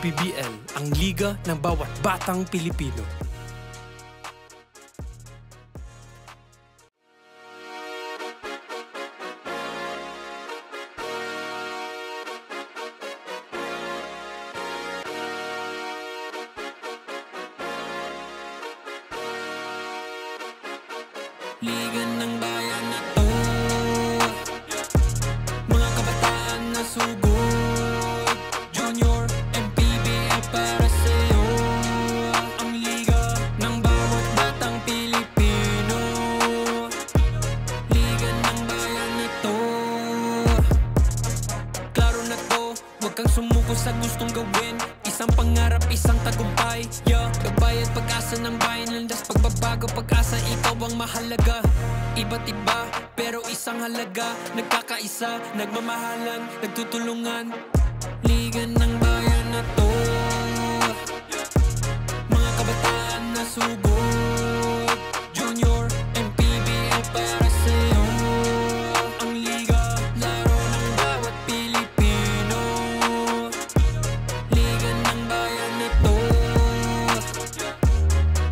MPBL, ang liga ng bawat batang Pilipino. Liga ng bayan na to, mga kabataan na sugod. Junior, MPBL para sa'yo. Ang liga ng bawat batang Pilipino. Liga ng bayan na to. Klaro na to, huwag kang sumuko sa gustong gawin. Isang pangarap, isang tagumpay, yeah. Kabayad pag-asa ng bayan, landas pagbabago, pag-asa, ikaw ang mahalaga. Iba't iba, pero isang halaga. Nagkakaisa, nagmamahalan, nagtutulungan. Liga ng bayan na to, mga kabataan na sugod. Junior, MPBL para sa'yo. Ang liga, laro ng bawat Pilipino. Liga ng bayan na to,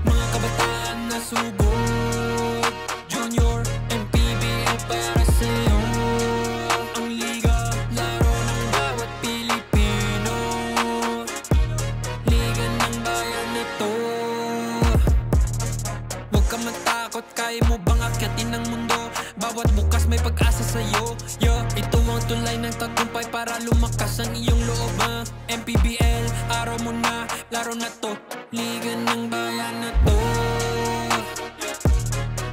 mga kabataan na sugod. Junior, MPBL para sa'yo. Ang liga, laro ng bawat Pilipino. Liga ng bayan na to. Huwag ka matakot, kaya mo bang akyatin ang mundo? Bawat bukas may pag-asa sa'yo, yeah. Ito ang tulay ng tagumpay para lumakas ang iyong loob, MPBL, araw mo na, laro na to. Liga ng bayan na to,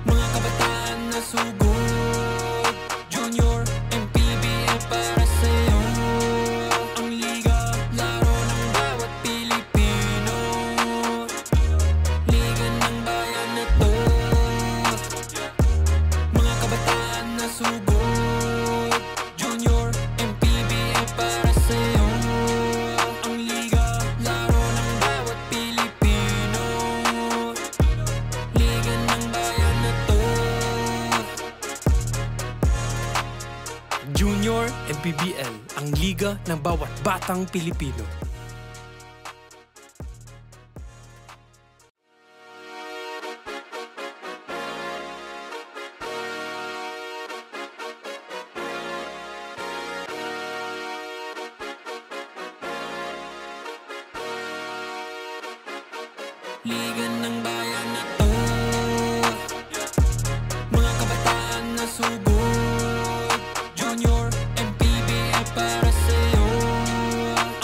mga kabataan na sugod. Junior, MPBL para sa'yo. Ang liga, laro ng bawat Pilipino. Liga ng bayan na to, mga kabataan na sugod. Junior, MPBL para sa'yo. Ang liga, laro ng bawat Pilipino. Liga ng bayan na to. Junior MPBL, ang liga ng bawat batang Pilipino. Liga ng bayan na to, mga kabataan na sugod. Junior, MPBL para sa'yo.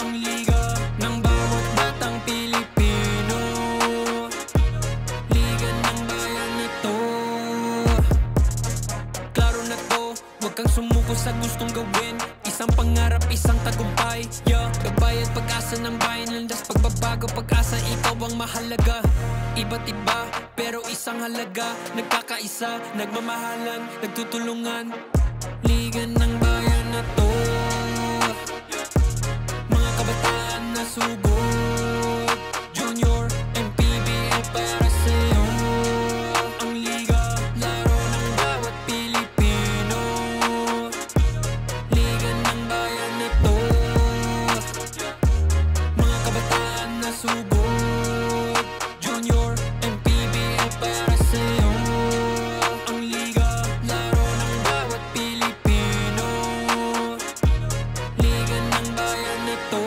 Ang liga ng bawat batang Pilipino. Liga ng bayan na to. Klaro na to, huwag kang sumuko sa gustong gawin. Isang pangarap, isang tagumpay, yeah. Kabayad pag-asa ng bayan, landas pagbabago, pag-asa, ikaw ang mahalaga. Iba't iba, pero isang halaga. Nagkakaisa, nagmamahalan, nagtutulungan. Liga ng bayan na to, mga kabataan na sugod. Junior, MPBL para sa'yo. Ang liga, laro ng bawat Pilipino. Liga ng bayan na to, mga kabataan na sugod. Junior, MPBL para sa'yo. Ang liga, laro ng bawat Pilipino. Liga ng bayan na to.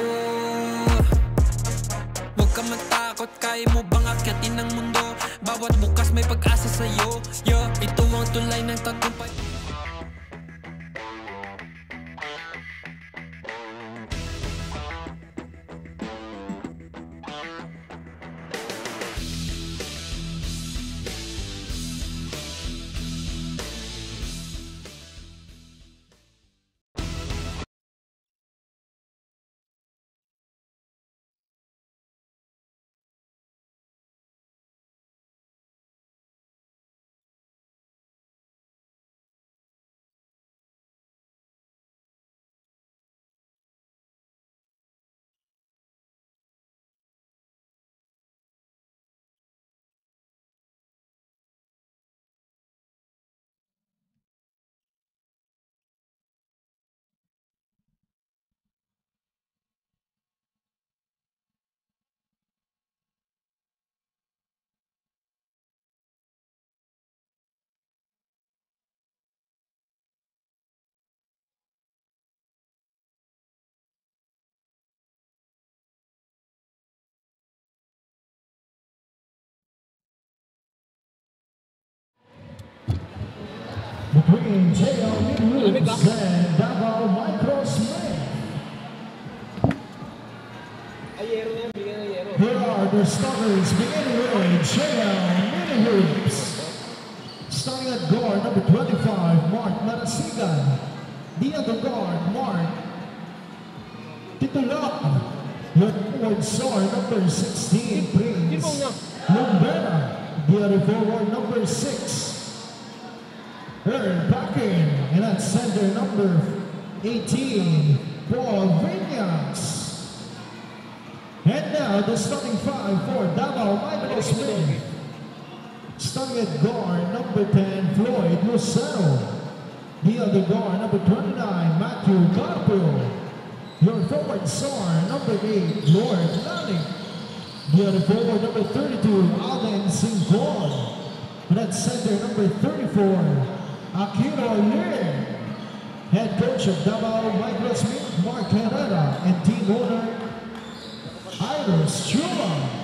between JL Minihoops and Davao Microsmith. Here are the starters beginning with JL Minihoops. Starting at guard, number 25, Mark Marasigan. The other guard, Mark Titulak. Your forward star, number 16, Prince Lumbera. The other forward, number 6, Earl Packin. And at center, number 18, Paul Vignas. And now, the starting five for Davao Microsmith. Starting at guard, number 10, Floyd Lucero. The other guard, number 29, Matthew Carpio. Your forward star, number 8, Lord Lally. The other forward, number 32, Alden Singcon. And at center, number 34, Akiro Lim. Head coach of Davao Microsmith, Mark Herrera, and team owner, Iris Chua.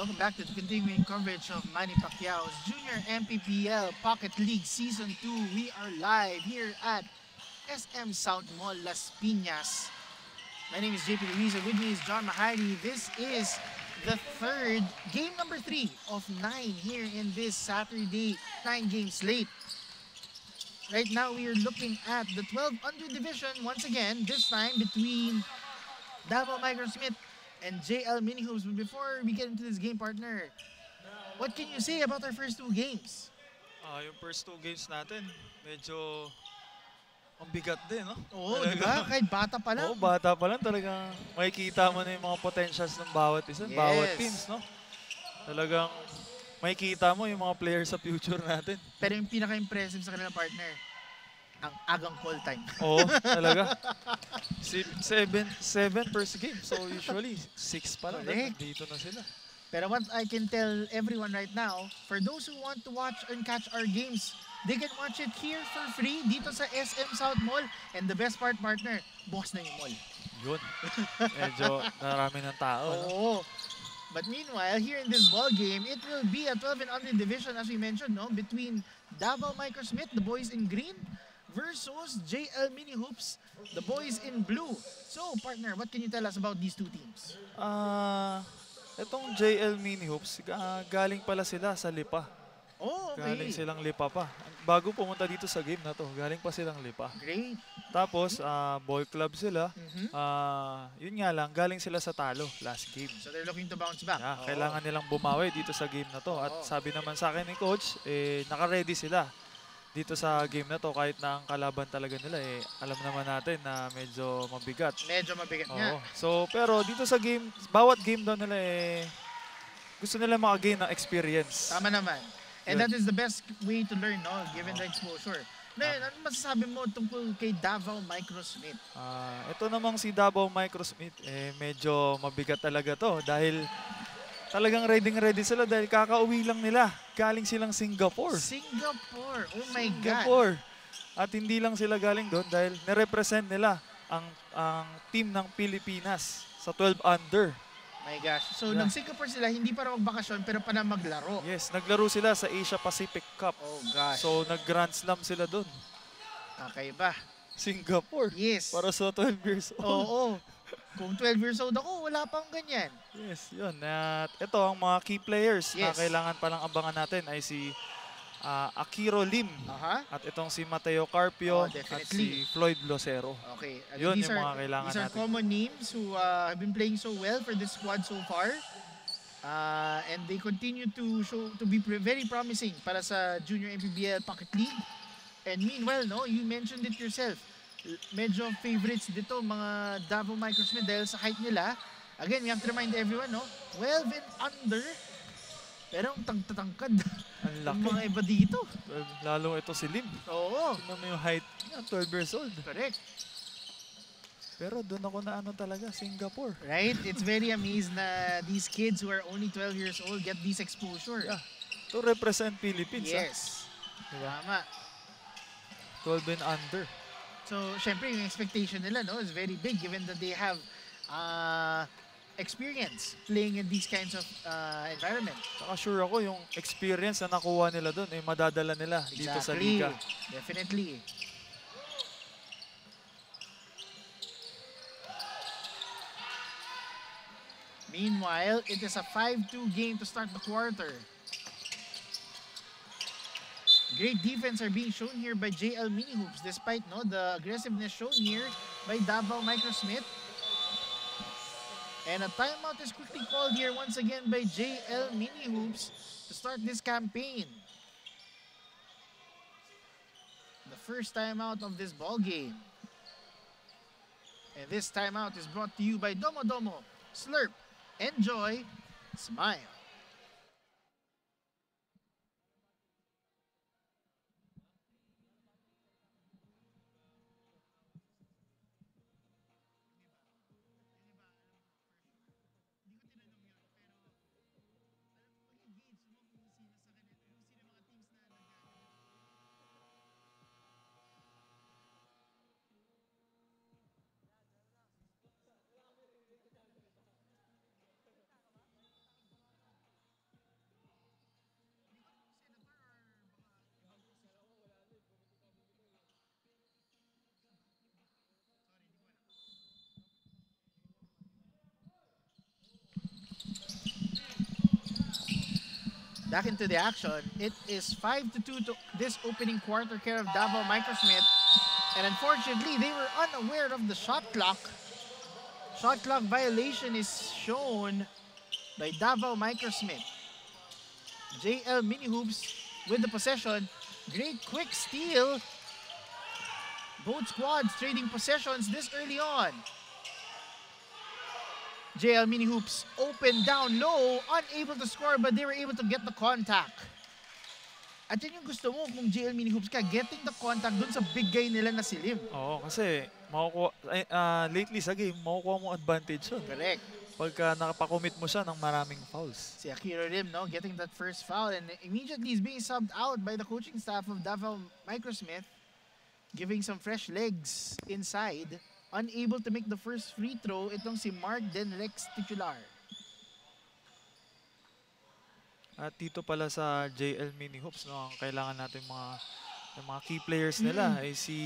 Welcome back to the continuing coverage of Manny Pacquiao's Junior MPPL Pocket League Season 2. We are live here at SM South Mall, Las Piñas. My name is JP Luis, and with me is John Mahari. This is the third, game number 3 of 9 here in this Saturday 9-game slate. Right now, we are looking at the 12 under division once again, this time between Davao Microsmith and JL Minihoops. But before we get into this game, partner, what can you say about our first 2 games? Yung first 2 games natin, medyo ang bigat din, no? Oo, di ba? Kahit bata pa lang. Oo, bata pa lang talagang makikita mo na yung mga potentials ng bawat isa, bawat teams, no? Talagang makikita mo yung mga players sa future natin. Pero yung pinaka-impressive sa kanilang partner, ang agang call time. Oo, talaga. 7 first game. So usually 6 pa lang. Dito na sila. Pero what I can tell everyone right now, for those who want to watch and catch our games, they can watch it here for free dito sa SM South Mall. And the best part, partner, bukas na yung mall. Yun. Medyo narami ng tao. Oo. No? But meanwhile, here in this ball game, it will be a 12 and under division, as we mentioned, no, between Davao Microsmith, the boys in green, versus JL Minihoops, the boys in blue. So, partner, what can you tell us about these 2 teams? Itong JL Minihoops, galing pala sila sa Lipa. Oh, okay. Galing silang Lipa pa. Bago pumunta dito sa game na to, galing pa silang Lipa. Great. Tapos, ball club sila. Yun nga lang, galing sila sa talo last game. So, they're looking to bounce back. Yeah, kailangan nilang bumawi dito sa game na to. At sabi naman sa akin ni Coach, naka-ready sila dito sa game na to, kahit na ang kalaban talaga nila alam naman natin na medyo mabigat. Medyo mabigat nga. So, pero dito sa game, bawat game daw nila gusto nila maka-gain ng experience. Tama naman. And that is the best way to learn, no? Given the exposure. Ngayon, ano masasabi mo tungkol kay Davao Microsmith? Ito namang si Davao Microsmith, medyo mabigat talaga to dahil talagang ready sila dahil kakauwi lang nila. Galing silang Singapore. Singapore! Oh my God! Singapore! At hindi lang sila galing doon dahil nirepresent nila ang team ng Pilipinas sa 12 under. My gosh. So, Yeah. nag-Singapore sila, hindi para magbakasyon, pero para maglaro. Yes, naglaro sila sa Asia Pacific Cup. Oh, gosh. So, nag-Grand Slam sila doon. Kakaiba. Singapore. Yes. Para sa 12 years old. Oo. Kung 12 years old ako, wala pang ganyan. Yes, yun. At ito, ang mga key players na Yes. kailangan palang abangan natin ay si Akiro Lim. Aha. At itong si Mateo Carpio Oh, at definitely. si Floyd Losero. Okay. Yun yung mga kailangan these are natin. common names who have been playing so well for this squad so far. And they continue to be very promising para sa Junior MPBL Pocket League. And meanwhile, no, you mentioned it yourself. Medyo favorites dito mga Davao Microsmith dahil sa height nila. Again, we have to remind everyone, no, 12 and under. Pero ang tangkad Ang ng laki. mga iba dito. Lalo ito si Lim. Oo, Tignan mo yung height niya, 12 years old. correct. Pero doon ako na ano talaga, Singapore. Right? It's very amazed na these kids who are only 12 years old get this exposure. Yeah. To represent Philippines. Yes. Diba? Tama. 12 and under. So, syempre, yung expectation nila, no, is very big given that they have experience playing in these kinds of environment. Saka sure ako yung experience na nakuha nila doon, eh, madadala nila dito sa liga. Definitely. Meanwhile, it is a 5-2 game to start the quarter. Great defense are being shown here by JL Mini Hoops despite the aggressiveness shown here by Davao Microsmith. And a timeout is quickly called here once again by JL Mini Hoops to start this campaign. The first timeout of this ball game. And this timeout is brought to you by Domo Domo. Slurp, enjoy, smile. Back into the action. It is 5-2 to this opening quarter care of Davao Microsmith. And unfortunately, they were unaware of the shot clock. Shot clock violation is shown by Davao Microsmith. JL Mini Hoops with the possession. Great quick steal. Both squads trading possessions this early on. JL Mini Hoops open down low, unable to score but they were able to get the contact. At yan yung gusto mo kung JL Mini Hoops ka, getting the contact dun sa big guy nila na si Lim. Oo, kasi lately sa game, makukuha mo advantage yun. Correct. Pagka nakapakommit mo siya ng maraming fouls. Si Akiro Lim, no, getting that first foul and immediately is being subbed out by the coaching staff of Davao Microsmith, giving some fresh legs inside. Unable to make the first free throw, itong si Mark Denrex titular. At dito pala sa JL Mini Hoops, no, ang kailangan natin yung mga key players nila ay si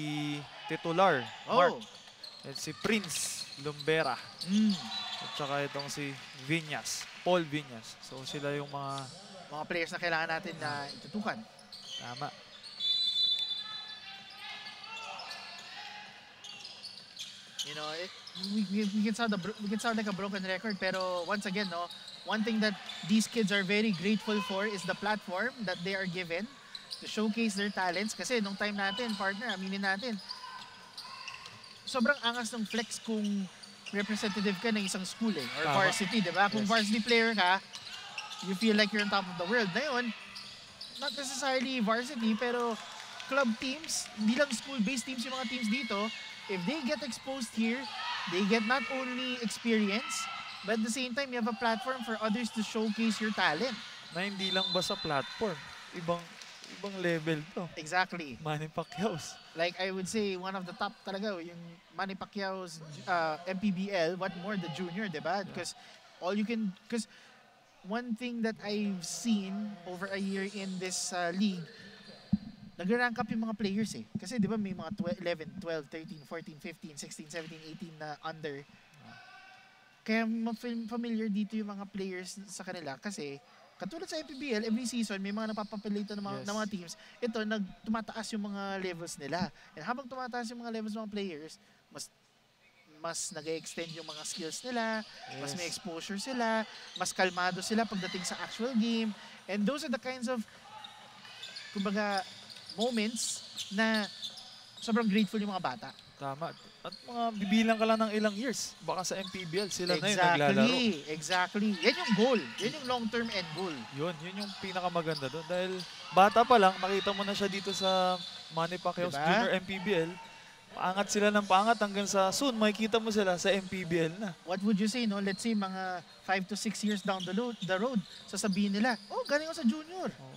titular, Mark. At si Prince Lumbera. At saka itong si Viñas, Paul Viñas. So sila yung mga players na kailangan natin na itutukan. Tama. You know, we can sound like a broken record, pero once again, no, one thing that these kids are very grateful for is the platform that they are given to showcase their talents. Kasi nung time natin, partner, aminin natin, sobrang angas ng flex kung representative ka ng isang school or varsity, di ba? Kung varsity player ka, you feel like you're on top of the world. Ngayon, not necessarily varsity, pero club teams, hindi lang school-based teams yung mga teams dito. If they get exposed here, they get not only experience, but at the same time, you have a platform for others to showcase your talent. Na hindi lang ba sa platform, ibang level to. Exactly. Manny Pacquiao's. Like I would say, one of the top talaga, yung Manny Pacquiao's MPBL, what more the junior, diba? Because because one thing that I've seen over a year in this league, nag-rank up yung mga players eh. Kasi di ba may mga 11, 12, 13, 14, 15, 16, 17, 18 na under. Kaya familiar dito yung mga players sa kanila kasi katulad sa MPBL, every season may mga napapapilito ng mga teams. Ito, tumataas yung mga levels nila. And habang tumataas yung mga levels ng mga players, mas nag-extend yung mga skills nila, mas may exposure sila, mas kalmado sila pagdating sa actual game. And those are the kinds of, kumbaga, moments na sobrang grateful yung mga bata. Tama. At mga bibilang ka lang ng ilang years. Baka sa MPBL, sila na yung naglalaro. Exactly. Yan yung goal. Yan yung long-term end goal. Yun yung pinakamaganda doon. Dahil bata pa lang, nakita mo na siya dito sa Manny Pacquiao's Junior MPBL. Paangat sila ng paangat hanggang sa soon, makikita mo sila sa MPBL na. What would you say, no? Let's say mga 5 to 6 years down the road, sasabihin nila, oh, galing ako sa junior. Oh.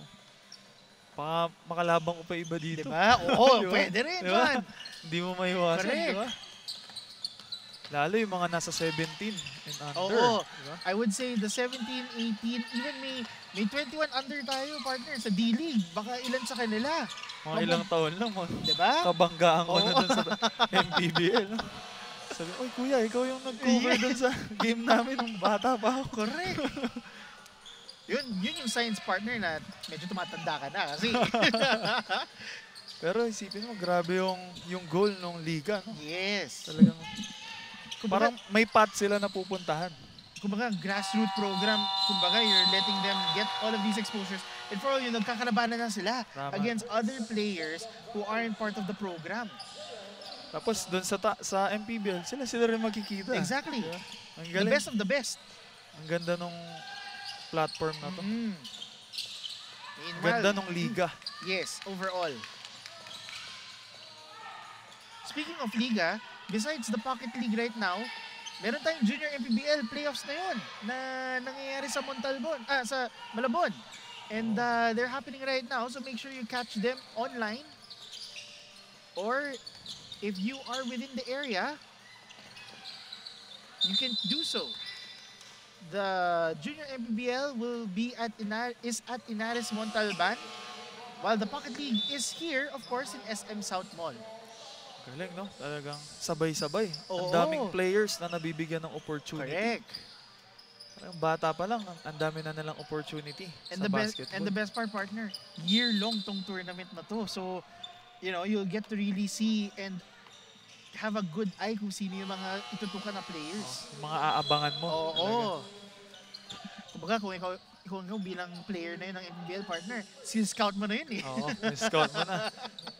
Baka makalabang ko pa iba dito. Diba? Oo, diba? pwede rin, diba? man. Hindi mo maiwasan, Correct. diba? Lalo yung mga nasa 17 and under. Oo. Diba? I would say the 17, 18, even may 21 under tayo, partner, sa D-League. Baka ilan sa kanila. Mga ilang taon lang. Diba? Kabanggaan ko na dun sa MPBL. Sabi, oy kuya, ikaw yung nag-cover dun sa game namin nung bata pa ako. Correct. yun yung science partner na medyo tumatanda ka na kasi. Pero isipin mo, grabe yung goal ng liga. No? Yes. Talagang, Kumbaga, parang may path sila na pupuntahan. Kumbaga, grassroots program, kumbaga, you're letting them get all of these exposures. And for all you, nagkakalabanan na sila against other players who aren't part of the program. Tapos doon sa MPBL, sila rin makikita. Exactly. Diba? Ang The galing. best of the best. Ang ganda nung platform na to. Meanwhile, Ganda nung liga. Yes, overall. Speaking of liga, besides the Pocket League right now, meron tayong Junior MPBL playoffs na yun na nangyayari sa sa Malabon. And they're happening right now, so make sure you catch them online. Or if you are within the area, you can do so. The Junior MPBL will be at Inares Montalban, while the Pocket League is here, of course, in SM South Mall. Galing, no? Talagang sabay-sabay. Oo. Ang daming players na nabibigyan ng opportunity. Correct. Parang bata pa lang, ang dami na nilang opportunity And sa the basketball. best part, partner, year-long tong tournament na to. So, you'll get to really see and have a good eye kung sino yung mga itutukan na players. Yung mga aabangan mo. Oo. Kumbaga, kung ikaw bilang player na yun ng MPBL partner, scout mo na yun eh. Oo, scout mo na.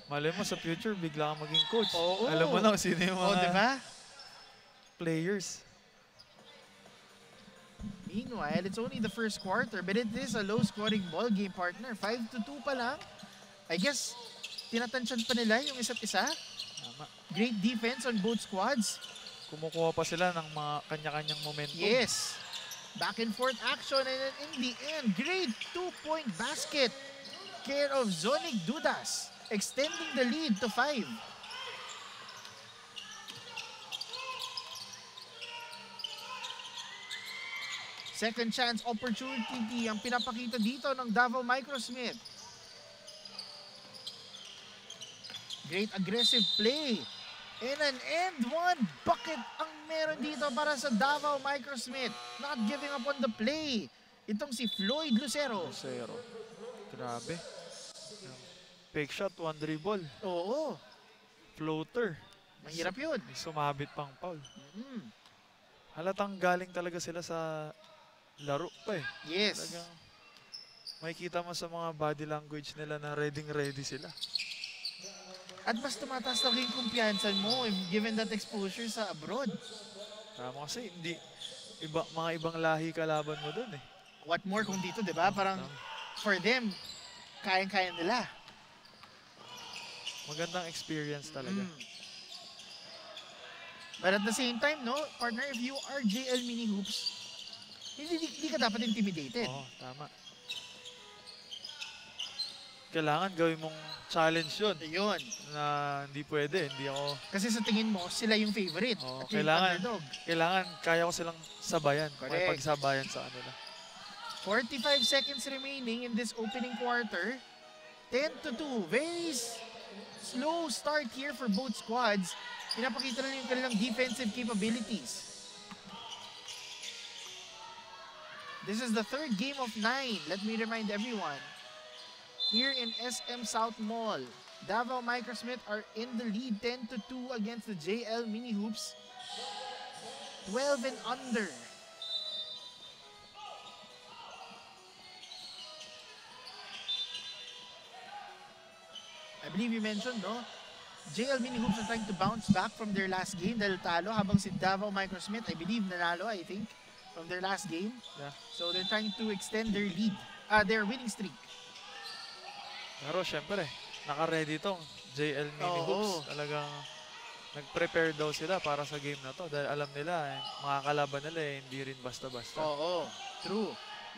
Malay mo sa future, bigla kang maging coach. Oo. Alam mo na kung sino yung mga diba? players. Meanwhile, it's only the first quarter, but it is a low-scoring ball game, partner. 5-2 pa lang. I guess, tinatansyan pa nila yung isa't isa. Tama. Great defense on both squads. Kumukuha pa sila ng mga kanya-kanyang momentum. Yes. Back and forth action, and then in the end, great 2-point basket. Care of Zonig Dudas, extending the lead to 5. Second chance opportunity ang pinapakita dito ng Davao Microsmith. Great aggressive play. And an end one bucket ang meron dito para sa Davao Microsmith. Not giving up on the play. Itong si Floyd Lucero. Grabe. Fake shot, one dribble. Oo. Floater. Mahirap yun. May sumabit pang foul. Mm. Halatang galing talaga sila sa laro pa eh. Yes. Talagang makikita mo sa mga body language nila na ready sila. At mas tumataas talaga yung kumpiyansa mo given that exposure sa abroad. Tama kasi hindi mga ibang lahi kalaban mo dun eh. What more kung dito, di ba? Parang for them, kayang-kaya nila. Magandang experience talaga. But at the same time, no, partner, if you are JL Mini Hoops, hindi ka dapat intimidated. Oo, tama. kailangan gawin mong challenge yun. Ayun. Na hindi pwede, hindi ako... Kasi sa tingin mo, sila yung favorite. Oo, at yung kailangan, underdog. kailangan kaya ko silang sabayan. Correct. May pagsabayan sa kanila. 45 seconds remaining in this opening quarter. 10-2. Very slow start here for both squads. Pinapakita na yung kanilang defensive capabilities. This is the third game of 9. Let me remind everyone. Here in SM South Mall, Davao Microsmith are in the lead 10-2 against the JL Mini Hoops. 12 and under. I believe you mentioned, no? JL Mini Hoops are trying to bounce back from their last game dahil talo, habang si Davao Microsmith, I believe, nanalo, I think, from their last game. Yeah. So they're trying to extend their lead, their winning streak. Pero syempre, naka-ready tong JL Mini Hoops. Talagang nag-prepare daw sila para sa game na to dahil alam nila, mga kalaban nila hindi rin basta-basta. Oo, true.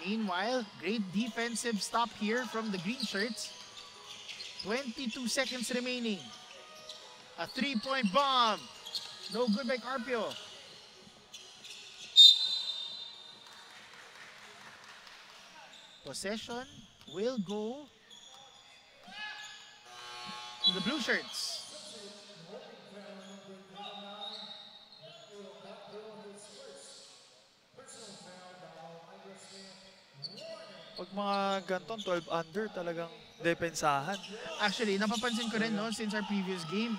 Meanwhile, great defensive stop here from the green shirts. 22 seconds remaining. A three-point bomb. No good by Carpio. Possession will go to the blue shirts. Pag mga ganton, 12 under, talagang depensahan. Actually, napapansin ko rin, no, since our previous game,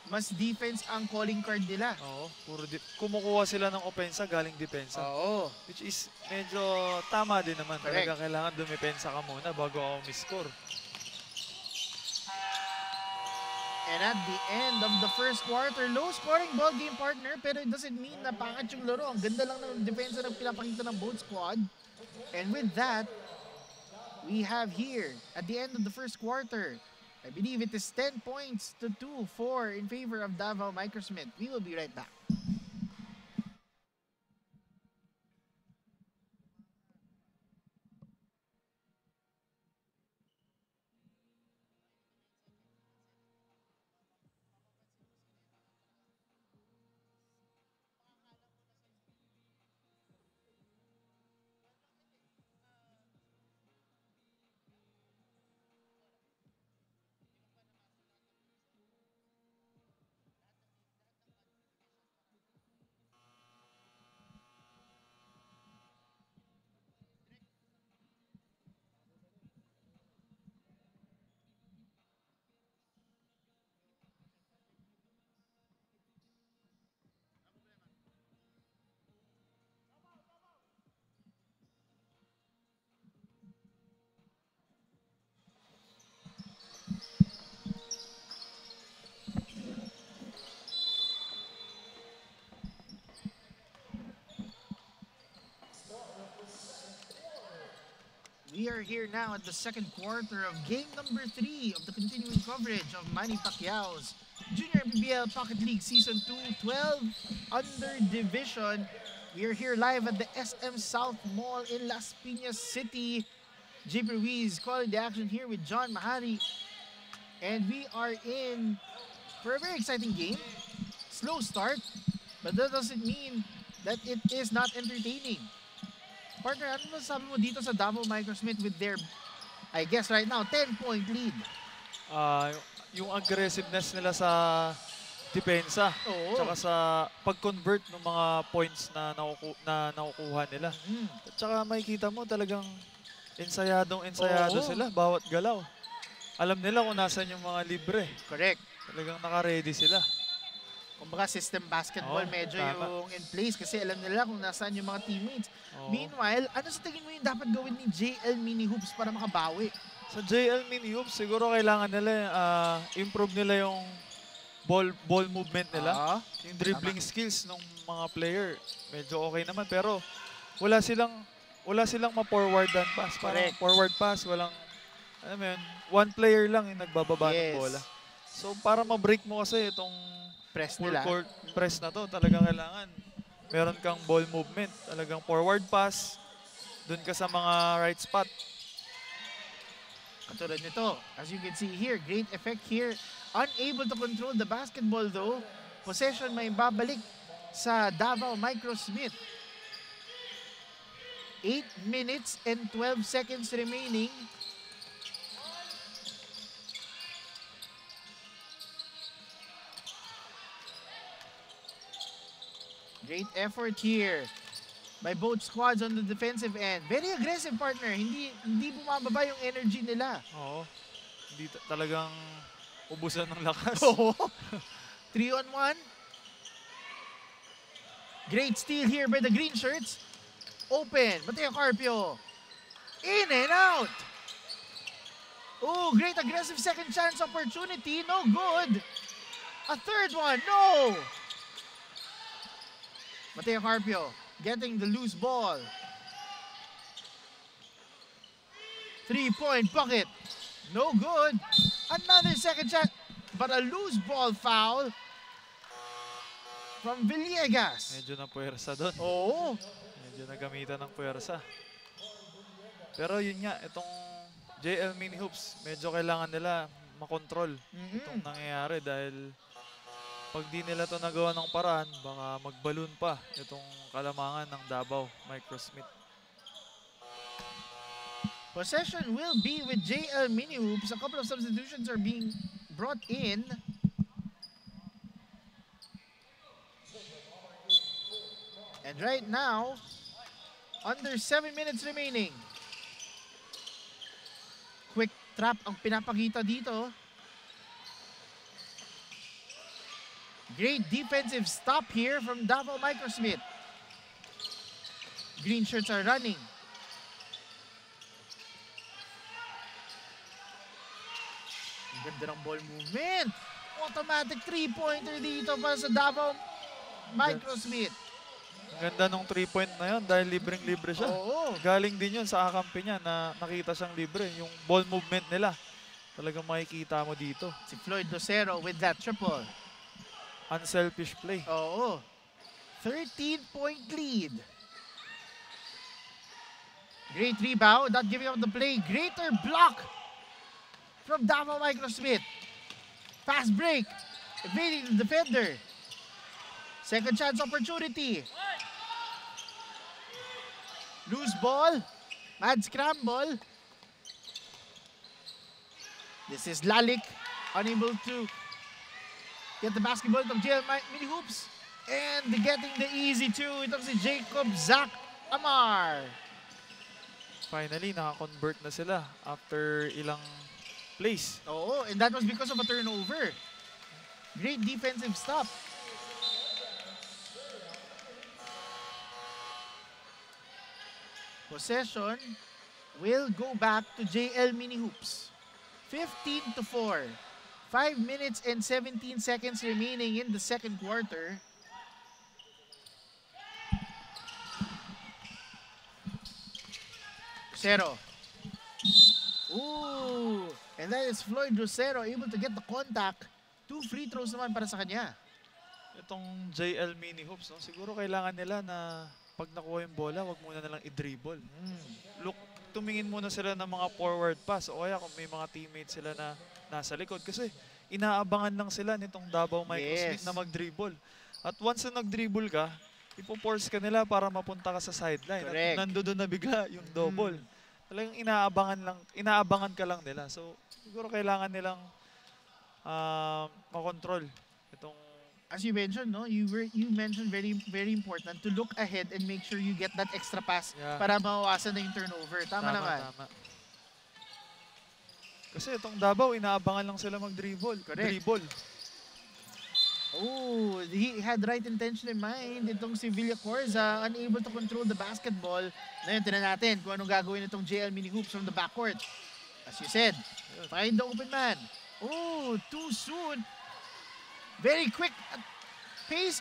mas defense ang calling card nila. Oo, puro kumukuha sila ng opensa galing depensa. Oo. Which is medyo tama din naman. Correct. Talaga kailangan dumepensa ka muna bago ako miscore. And at the end of the first quarter, low-scoring ball game, partner, pero it doesn't mean na pangat yung laro. Ang ganda lang ng depensa ng pinapakita ng both squad. And with that, we have here, at the end of the first quarter, I believe it is 10 points to 2-4 in favor of Davao Microsmith. We will be right back. We are here now at the second quarter of game number 3 of the continuing coverage of Manny Pacquiao's Junior MPBL Pocket League Season 2 12 under division. We are here live at the SM South Mall in Las Piñas City. JP Ruiz calling the action here with John Mahari. And we are in for a very exciting game. Slow start, but that doesn't mean that it is not entertaining. Partner, ano masasabi mo dito sa Davao Microsmith with their, I guess right now, 10-point lead? Yung aggressiveness nila sa depensa. Oo. Tsaka sa pag-convert ng mga points na nakukuha nila. At tsaka makikita mo talagang ensayado sila, bawat galaw. Alam nila kung nasan yung mga libre. Correct. Talagang naka-ready sila. Kumbaga system basketball medyo yung in place kasi alam nila kung nasaan yung mga teammates. Meanwhile, ano sa tingin mo yung dapat gawin ni JL Mini Hoops para makabawi? Sa JL Mini Hoops, siguro kailangan nila improve nila yung ball movement nila. Yung dribbling skills ng mga player, medyo okay naman. Pero wala silang ma-forward and pass. Parang forward pass, walang, ano yun, one player lang yung nagbababa ng bola. So para ma-break mo kasi itong press full nila. court press na to, talagang kailangan meron kang ball movement. Talagang forward pass, dun ka sa mga right spot. Katulad nito, as you can see here, great effect here. Unable to control the basketball though. Possession may babalik sa Davao Microsmith. 8 minutes and 12 seconds remaining. Great effort here by both squads on the defensive end. Very aggressive, partner. Hindi bumababa yung energy nila. Oo. Hindi talagang ubusan ng lakas. Oo. 3-on-1. Great steal here by the green shirts. Open. Mateo Carpio. In and out. Oh, great aggressive second chance opportunity. No good. A third one. No. Mateo Carpio getting the loose ball. 3-point bucket. No good. Another second chance. But a loose ball foul from Villegas. Medyo na puwersa doon. Oo. Medyo nagamitan ng puwersa. Pero yun nga, itong JL Mini Hoops, medyo kailangan nila makontrol itong nangyayari dahil pag di nila ito nagawa ng paraan, baka magbalon pa itong kalamangan ng Davao Microsmith. Possession will be with JL Mini Hoops. A couple of substitutions are being brought in. And right now, under 7 minutes remaining. Quick trap ang pinapakita dito. Great defensive stop here from Davao Microsmith. Green shirts are running. Ang ganda ng ball movement. Automatic 3-pointer dito para sa Davao Microsmith. Ang ganda nung 3-point na yun dahil libreng-libre siya. Oo. Galing din yun sa akampi niya na nakita siyang libre. Yung ball movement nila, talagang makikita mo dito. Si Floyd Lucero with that triple. Unselfish play. Oo. 13-point lead. Great rebound, not giving up the play. Greater block from Davao Microsmith. Fast break, evading the defender. Second chance opportunity. Loose ball, mad scramble. This is Lalik, unable to get the basketball from JL Mini Hoops. And getting the easy two, itong si Jacob Zach Amar. Finally, naka-convert na sila after ilang plays. Oo, and that was because of a turnover. Great defensive stop. Possession will go back to JL Mini Hoops. 15-4. 5 minutes and 17 seconds remaining in the second quarter. Lucero. Ooh! And that is Floyd Lucero able to get the contact. 2 free throws naman para sa kanya. Itong JL Mini Hoops, no? Siguro kailangan nila na pag nakuha yung bola, wag muna nalang i-dribble. Look, tumingin muna sila ng mga forward pass o kaya kung may mga teammates sila na nasa likod kasi inaabangan lang sila nitong Davao Microsmith na mag-dribble. At once na nag-dribble ka, ipo-force ka nila para mapunta ka sa sideline. Correct. At nandoon na bigla yung double. Talagang inaabangan ka lang nila. So, siguro kailangan nilang makontrol itong. As you mentioned, no, you mentioned very important to look ahead and make sure you get that extra pass para mawawasan na yung turnover. Tama naman. Tama. Kasi itong Davao, inaabangan lang sila mag-dribble. Dribble. Oh, he had right intention in mind. Itong si Villa Corza, unable to control the basketball. Ngayon, tinan natin kung anong gagawin itong JL Mini Hoops from the backcourt. As you said, find the open man. Oh, too soon. Very quick at pace.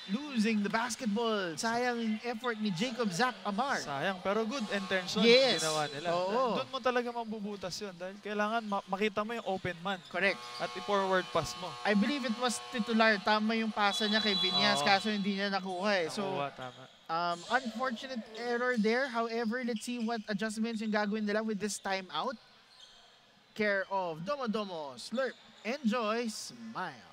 Losing the basketball. Sayang effort ni Jacob Zach Amar. Sayang, pero good intention ginawa nila. Oo. Doon mo talaga mabubutas yun dahil kailangan makita mo yung open man. Correct. At i-forward pass mo. I believe it was titular. Tama yung pasa niya kay Vinyas, kaso hindi niya nakuha eh. So, Tama. unfortunate error there. However, let's see what adjustments yung gagawin nila with this timeout. care of Domo Domo, Slurp, Enjoy, Smile.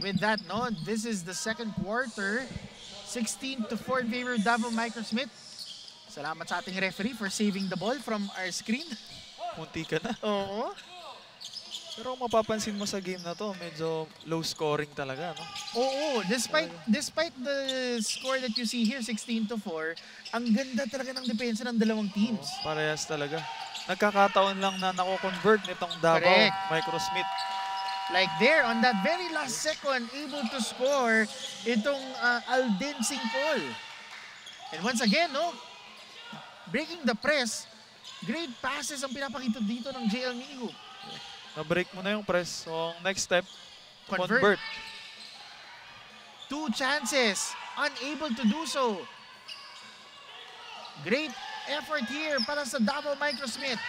With that, no, this is the second quarter. 16-4 in favor of Davao Microsmith. Salamat sa ating referee for saving the ball from our screen. Munti ka na. Oo. Pero kung mapapansin mo sa game na to, medyo low scoring talaga, no? Oo, despite the score that you see here, 16-4, ang ganda talaga ng depensa ng dalawang teams. Parehas talaga. Nagkakataon lang na nako-convert nitong Davao Microsmith. Like there, on that very last second, able to score itong Alden Singpol. And once again, no, breaking the press, great passes ang pinapakita dito ng JL Mini Hoop. Na-break mo na yung press. So, next step, convert. 2 chances, unable to do so. Great effort here para sa Davao Microsmith.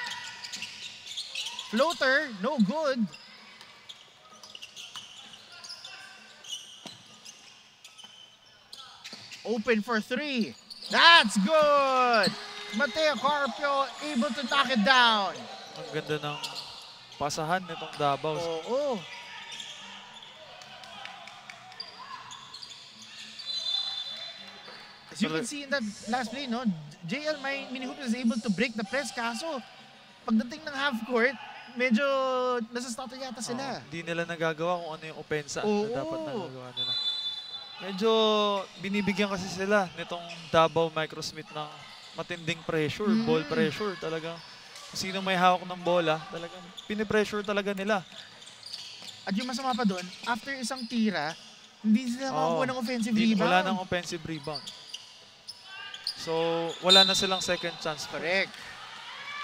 Floater, no good. Open for 3. That's good! Mateo Carpio able to knock it down. Ang ganda ng pasahan nitong Davao. Oo. As you can see in that last play, no, JL Mini Hoop is able to break the press. Kaso, pagdating ng half court, medyo nasa-stutter yata sila. Hindi nila nagagawa kung ano yung opensa na dapat nagagawa nila. Medyo binibigyan kasi sila nitong Davao Microsmith ng matinding pressure, ball pressure talagang. Kung sino may hawak ng bola, talagang pinipressure talaga nila. At yung masama pa doon, after isang tira, hindi sila makakuha ng offensive rebound. Wala ng offensive rebound. So, wala na silang second chance. Correct.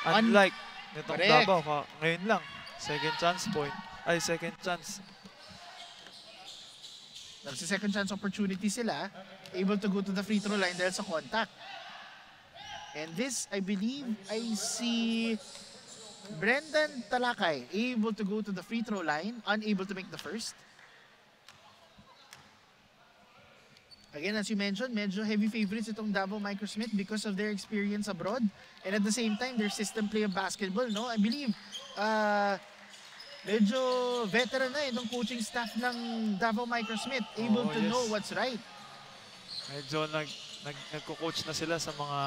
Unlike nitong Davao, ngayon lang, second chance point. Ay, second chance. Nagsi-second chance opportunity sila, able to go to the free throw line dahil sa contact. And this, I believe, I see Brendan Talakay able to go to the free throw line, unable to make the first. Again, as you mentioned, medyo heavy favorites itong Davao Microsmith because of their experience abroad. And at the same time, their system play of basketball, no? I believe, medyo veteran na itong coaching staff ng Davao Microsmith, able to know what's right. Medyo nagko-coach na sila sa mga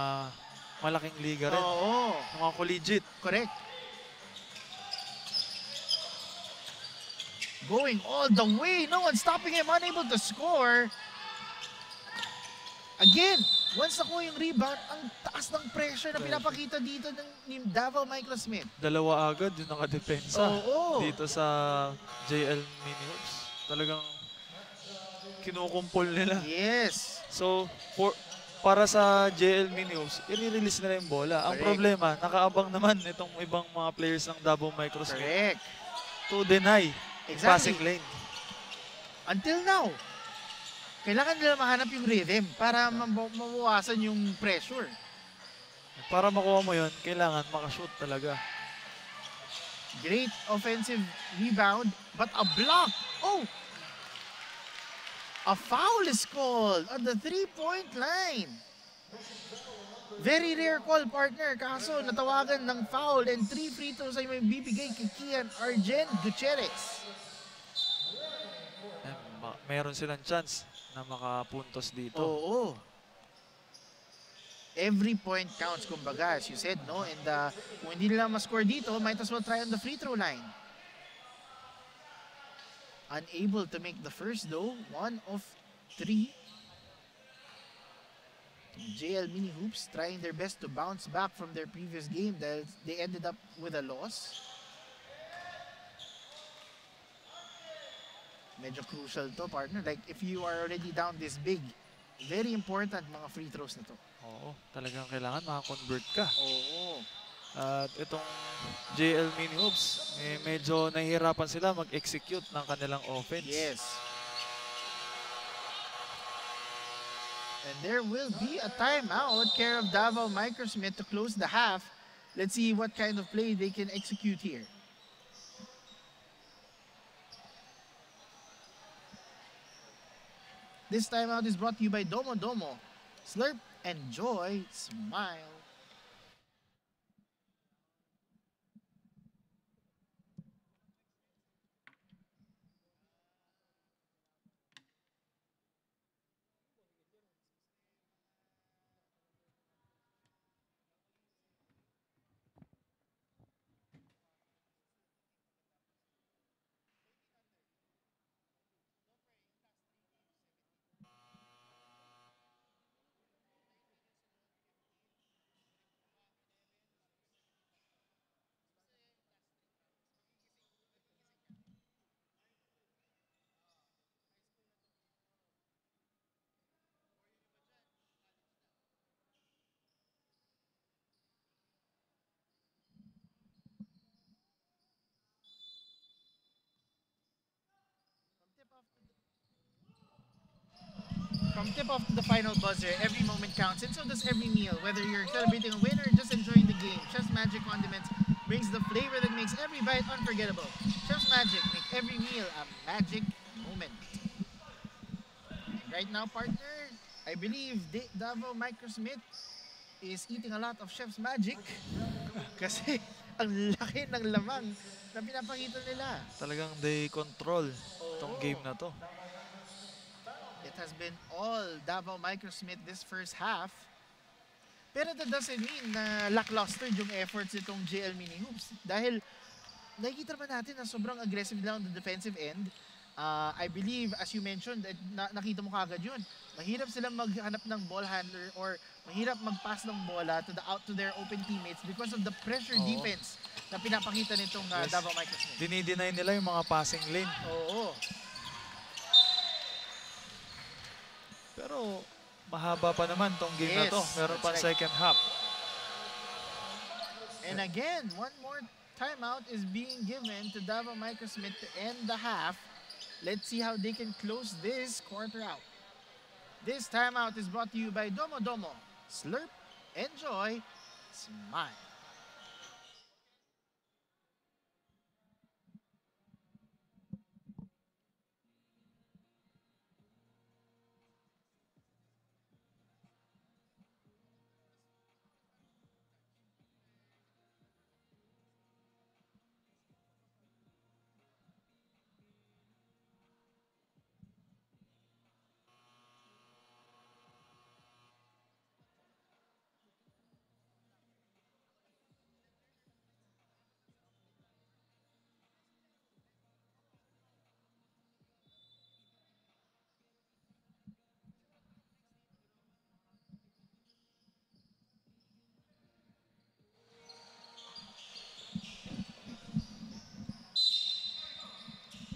malaking liga rin. Mga collegiate. Correct. Going all the way, no one stopping him, unable to score. Again, once nakuha yung rebound, ang taas ng pressure na pinapakita dito ng Davao Microsmith. Dalawa agad yung nakadepensa dito sa JL Mini Hoops. Talagang kinukumpol nila. Yes. So, para sa JL Mini Hoops, i-release nila yung bola. Ang problema, nakaabang naman itong ibang mga players ng Davao Microsmith to deny passing lane. Until now, kailangan nila mahanap yung rhythm para mabawasan yung pressure. Para makuha mo yun, kailangan makashoot talaga. Great offensive rebound, but a block. Oh! A foul is called on the 3-point line. Very rare call, partner. Kaso natawagan ng foul and 3 free throws ay may bibigay kay Kian Arjen Gutierrez. meron silang chance na makapuntos dito. Oo. Every point counts, kumbaga, as you said, no? And kung hindi nila ma-score dito, might as well try on the free throw line. Unable to make the first though. 1 of 3. JL Mini Hoops trying their best to bounce back from their previous game that they ended up with a loss. Medyo crucial to, partner. Like, if you are already down this big, very important mga free throws na to. Oo, talagang kailangan maka-convert ka. Oo. At itong JL Mini Hoops, medyo nahihirapan sila mag-execute ng kanilang offense. Yes. And there will be a timeout, care of Davao Microsmith to close the half. Let's see what kind of play they can execute here. This timeout is brought to you by Domo Domo. Slurp, enjoy, smile. From tip-off to the final buzzer, every moment counts, and so does every meal. Whether you're celebrating a win or just enjoying the game, Chef's Magic Condiments brings the flavor that makes every bite unforgettable. Chef's Magic, make every meal a magic moment. And right now, partner, I believe Davao Microsmith is eating a lot of Chef's Magic kasi ang laki ng lamang na pinapakita nila. Talagang they control itong game na to. It has been all Davao Microsmith this first half. Pero that doesn't mean na lackluster yung efforts itong JL Mini Hoops. Dahil nakikita naman natin na sobrang aggressive lang on the defensive end. I believe, as you mentioned, nakita mo kagad yun. Mahirap silang maghanap ng ball handler or mahirap mag-pass ng bola to their open teammates because of the pressure defense na pinapakita nitong Davao Microsmith. Dinideny nila yung mga passing lane. Oo. Pero mahaba pa naman tong game na to. Meron pa right. second half. And again, one more timeout is being given to Davao Microsmith to end the half. Let's see how they can close this quarter out. This timeout is brought to you by Domo Domo. Slurp, enjoy, smile.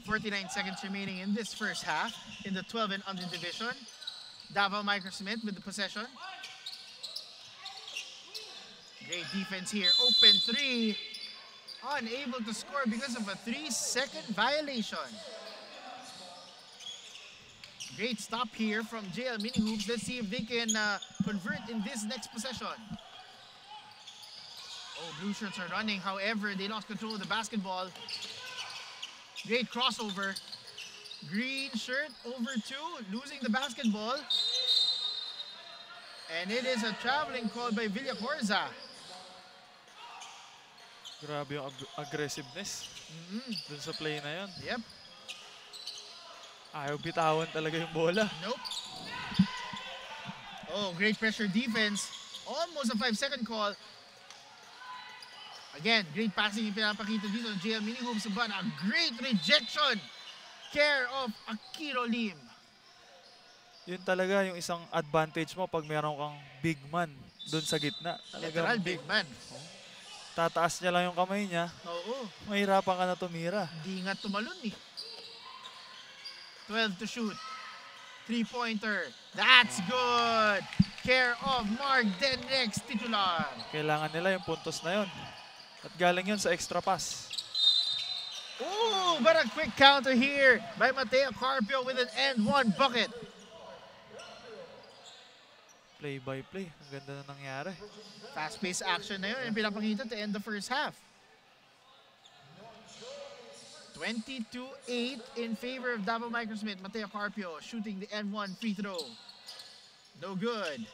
.49 seconds remaining in this first half in the 12 and under division. Davao Microsmith with the possession. Great defense here. Open three. Unable to score because of a 3-second violation. Great stop here from JL Mini Hoops. Let's see if they can convert in this next possession. Oh, Blue Shirts are running. However, they lost control of the basketball. Great crossover. Green shirt over two, losing the basketball. And it is a traveling call by Villacorza. Grabe yung aggressiveness dun sa play na yun. Yep. Ayaw bitawan talaga yung bola. Nope. Oh, great pressure defense. Almost a 5-second call. Again, great passing yung pinapakita dito ng JL Mini Hoops, but a great rejection. Care of Akiro Lim. Yun talaga yung isang advantage mo pag meron kang big man doon sa gitna. Literal big man. Tataas niya lang yung kamay niya. Oo. Mahirapan ka na tumira. Di nga tumalon eh. 12 to shoot. 3-pointer. That's good. Care of Mark Denrex, titular. Kailangan nila yung puntos na yun. At galing yun sa extra pass. Ooh, but a quick counter here by Mateo Carpio with an and one bucket. Play by play. Ang ganda na nangyari. Fast-paced action na yun yung pinapakita to end the first half. 22-8 in favor of Davao Microsmith. Mateo Carpio shooting the N1 free throw. No good.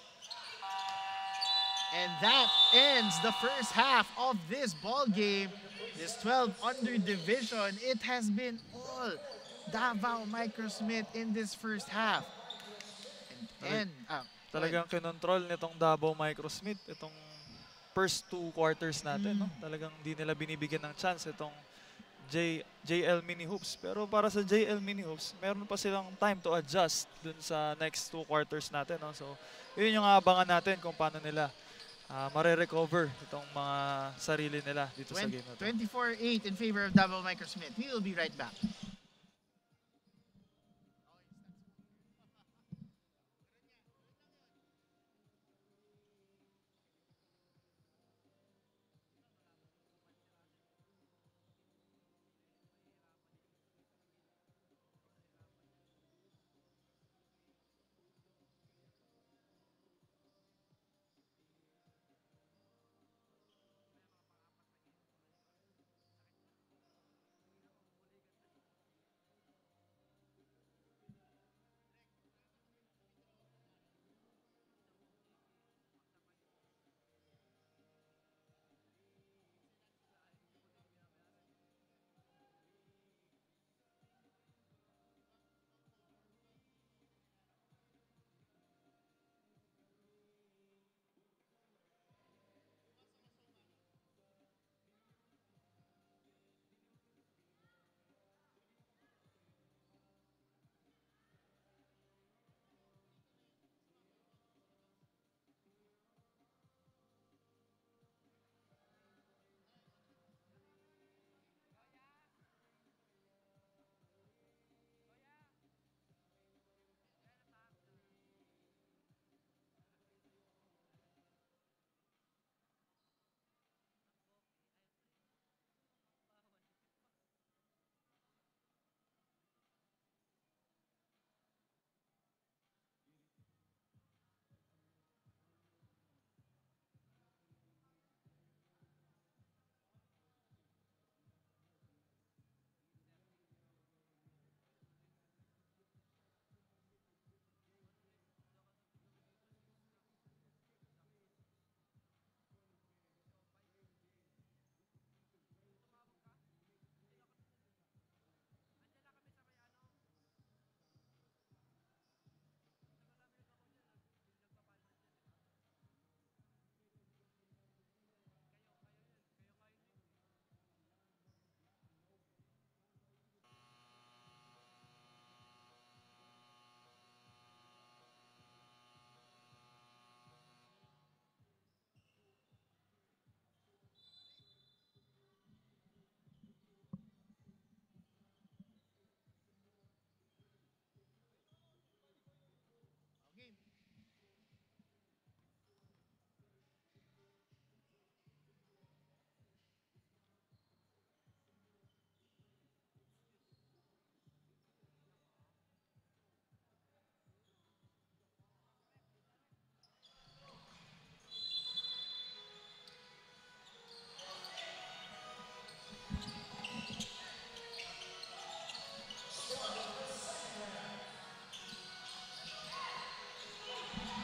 And that ends the first half of this ball game. This 12 under division. It has been all Davao Microsmith in this first half. Talagang kinontrol nitong Davao Microsmith itong first 2 quarters natin. No? Talagang di nila binibigyan ng chance itong JL Mini Hoops. Pero para sa JL Mini Hoops, meron pa silang time to adjust dun sa next 2 quarters natin. No? So, yun yung abangan natin kung paano nila mare-recover itong mga sarili nila dito sa game na to. 24-8 in favor of Davao Microsmith. We will be right back.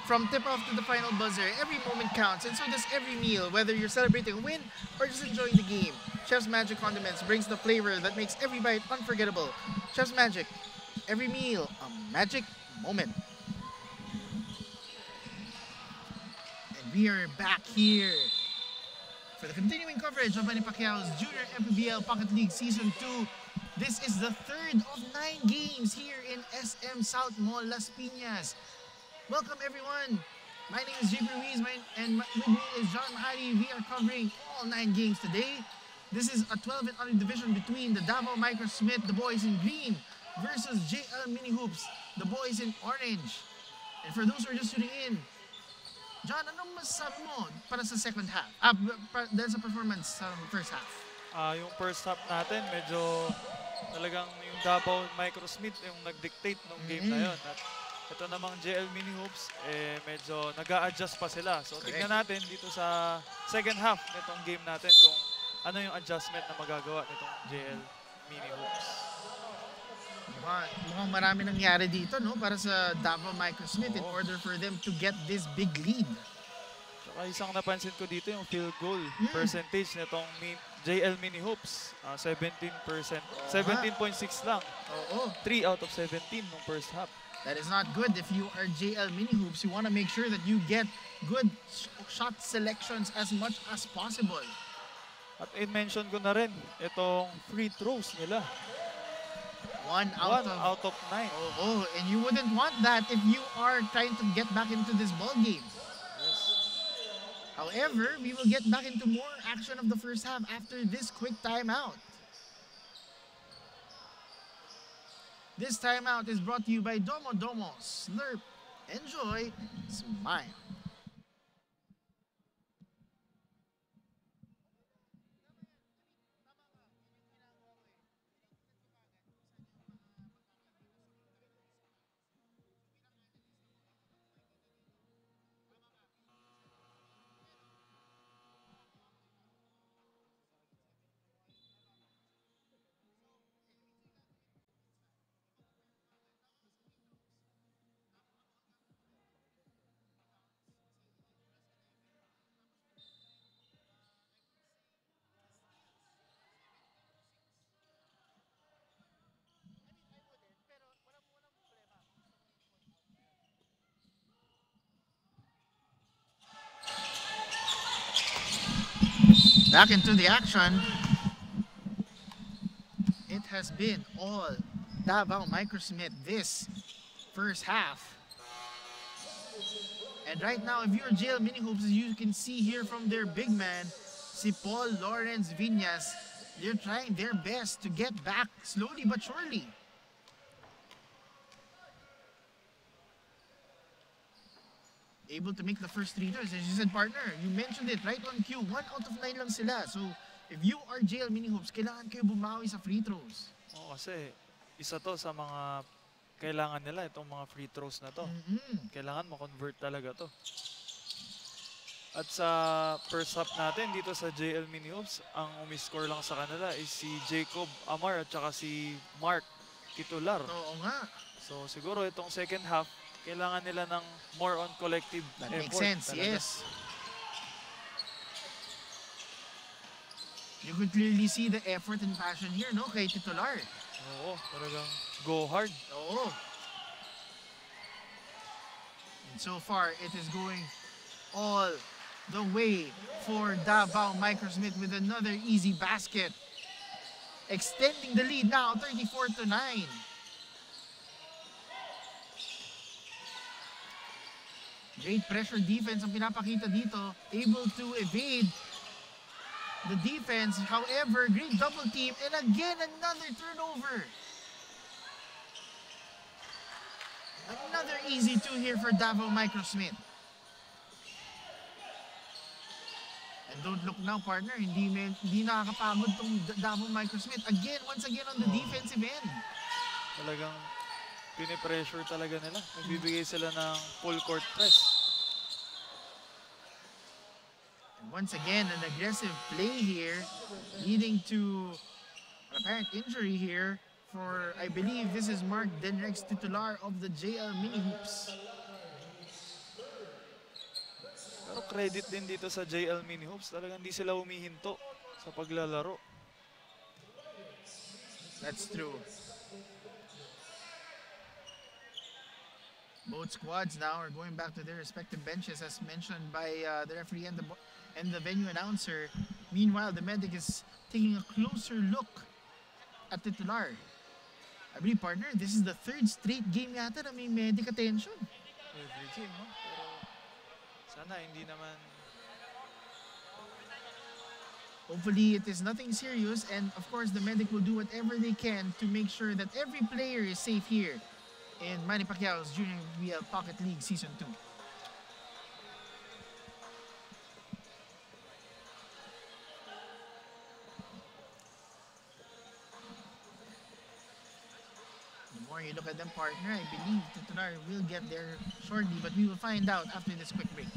From tip-off to the final buzzer, every moment counts, and so does every meal, whether you're celebrating a win or just enjoying the game. Chef's Magic Condiments brings the flavor that makes every bite unforgettable. Chef's Magic, every meal a magic moment. And we are back here for the continuing coverage of Manny Pacquiao's Junior MPBL Pocket League Season 2. This is the third of 9 games here in SM South Mall, Las Piñas. Welcome everyone. My name is JP Ruiz and with me is John Mahari. We are covering all 9 games today. This is a 12 and under division between the Davao Microsmith, the boys in green, versus JL Mini Hoops, the boys in orange. And for those who are just tuning in, John, anong masasabi mo para sa second half? Dahil sa performance sa first half. Yung first half natin, medyo talagang yung Davao Microsmith yung nag-dictate ng game na yun. At ito namang JL Mini Hoops, medyo nag-a-adjust pa sila. So tignan natin dito sa second half nitong game natin kung ano yung adjustment na magagawa nitong JL Mini Hoops. Mukhang marami nangyari dito, no? Para sa Davao Microsmith in order for them to get this big lead. Saka isang napansin ko dito yung field goal percentage nitong JL Mini Hoops. 17%, 17.6 lang. 3 out of 17 nung first half. That is not good. If you are JL Mini Hoops, you want to make sure that you get good shot selections as much as possible. At i-mention ko na rin itong free throws nila. 1 out of 9. And you wouldn't want that if you are trying to get back into this ball game. Yes. However, we will get back into more action of the first half after this quick timeout. This timeout is brought to you by Domo Domo. Slurp, enjoy, smile. Back into the action. It has been all Davao Microsmith this first half. And right now, if you're JL Mini Hoops, as you can see here from their big man, si Paul Lawrence Viñas, they're trying their best to get back slowly but surely. Able to make the first 3 throws. As you said, partner, you mentioned it right on cue. 1 out of 9 lang sila. So, if you are JL Mini Hoops, kailangan kayo bumawi sa free throws. Oo, kasi isa to sa mga kailangan nila, itong mga free throws na to. Kailangan ma-convert talaga to. At sa first half natin, dito sa JL Mini Hoops, ang umiscore lang sa kanila is si Jacob Amar at saka si Mark Titular. Oo nga. So, siguro itong second half, kailangan nila ng more on collective That effort. makes sense, talaga. yes. You could clearly see the effort and passion here, no? Kay Titular. Oo, talagang go hard. Oo. And so far, it is going all the way for Davao Microsmith with another easy basket. Extending the lead now, 34-9. Great pressure defense ang pinapakita dito. Able to evade the defense. However, great double team. And again, another turnover. Another easy 2 here for Davao Microsmith. And don't look now, partner. Hindi nakakapagod tong Davao Microsmith. Again, once again on the defensive end. Talagang pinipressure talaga nila. Nagbibigay sila ng full court press. And once again, an aggressive play here, leading to an apparent injury here for, I believe, this is Mark Denrex, titular of the JL Mini Hoops. Pero credit din dito sa JL Mini Hoops. Talagang hindi sila humihinto sa paglalaro. That's true. Both squads now are going back to their respective benches as mentioned by the referee and the venue announcer. Meanwhile, the medic is taking a closer look at Titular. I believe, partner, this is the third straight game yata na may medic attention. Every game, no? Pero sana hindi naman... Hopefully, it is nothing serious, and of course, the medic will do whatever they can to make sure that every player is safe here in Manny Pacquiao's Junior BL Pocket League Season 2. The more you look at them, partner, I believe Titular will get there shortly, but we will find out after this quick break.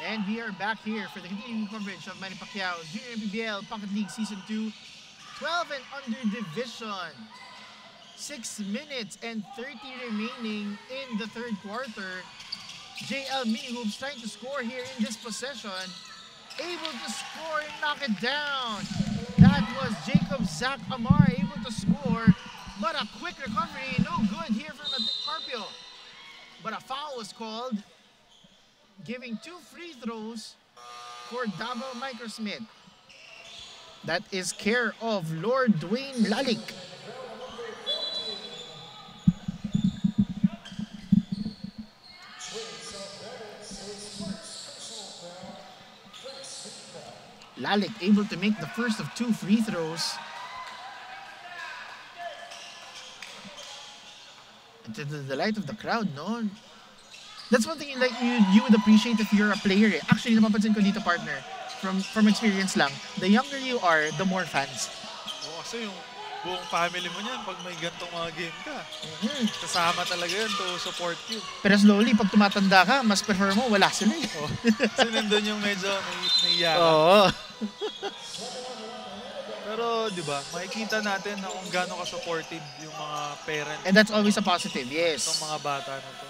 And we are back here for the continuing coverage of Manny Pacquiao's Junior MPBL Pocket League Season 2, 12 and under division. 6 minutes and 30 remaining in the third quarter. JL Mini Hoops trying to score here in this possession. Able to score and knock it down. That was Jacob Zach Amar able to score. But a quick recovery, no good here from Carpio. But a foul was called, giving 2 free throws for Davao Microsmith. That is care of Lord Dwayne Lalik. Lalik able to make the first of 2 free throws. And to the delight of the crowd, no? That's one thing you would appreciate if you're a player. Eh. Actually, napapansin ko dito, partner, from experience lang, the younger you are, the more fans. Oo, kasi yung buong family mo niyan, pag may gantong mga game ka, kasama talaga yun to support you. Pero slowly, pag tumatanda ka, mas prefer mo, wala sila eh. Oh. So, nandun yung medyo naiyakan. Oo. Pero, di ba, makikita natin na kung gaano ka-supportive yung mga parents. And that's always a positive, yes. Itong mga bata na to.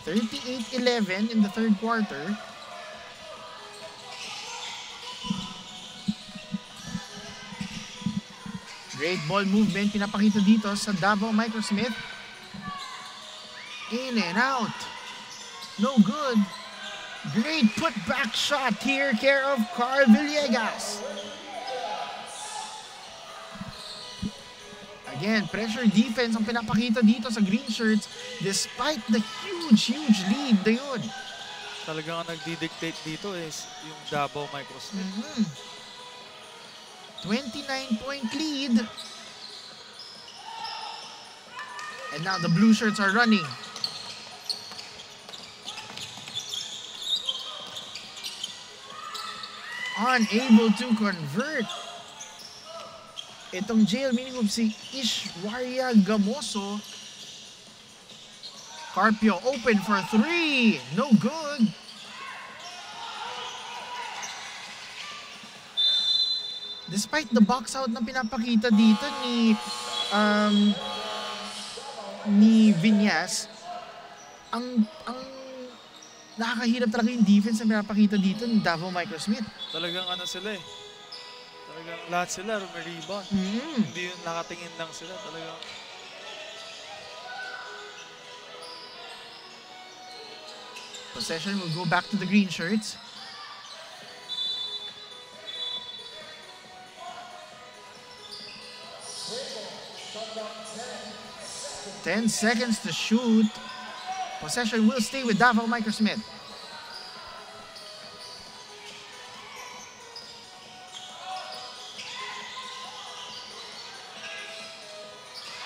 38-11 in the third quarter. Great ball movement pinapakita dito sa Davao Microsmith. In and out. No good. Great put-back shot here, care of Carl Villegas. Again, pressure defense ang pinapakita dito sa green shirts despite the huge lead na yun. Talagang ang nagdi-dictate dito is yung Davao Microsmith. 29-point lead. And now the blue shirts are running. Unable to convert. Itong JL Mini Hoops si Ishwarya Gamoso. Carpio open for 3. No good. Despite the box out na pinapakita dito ni Vinyas, ang nakakahirap talaga yung defense na pinapakita dito ni Davao Microsmith. Talagang ano sila eh. Talagang lahat sila rebound. Hindi yung nakatingin lang sila. Talagang possession will go back to the green shirts. 10 seconds to shoot. Possession will stay with Davao Microsmith.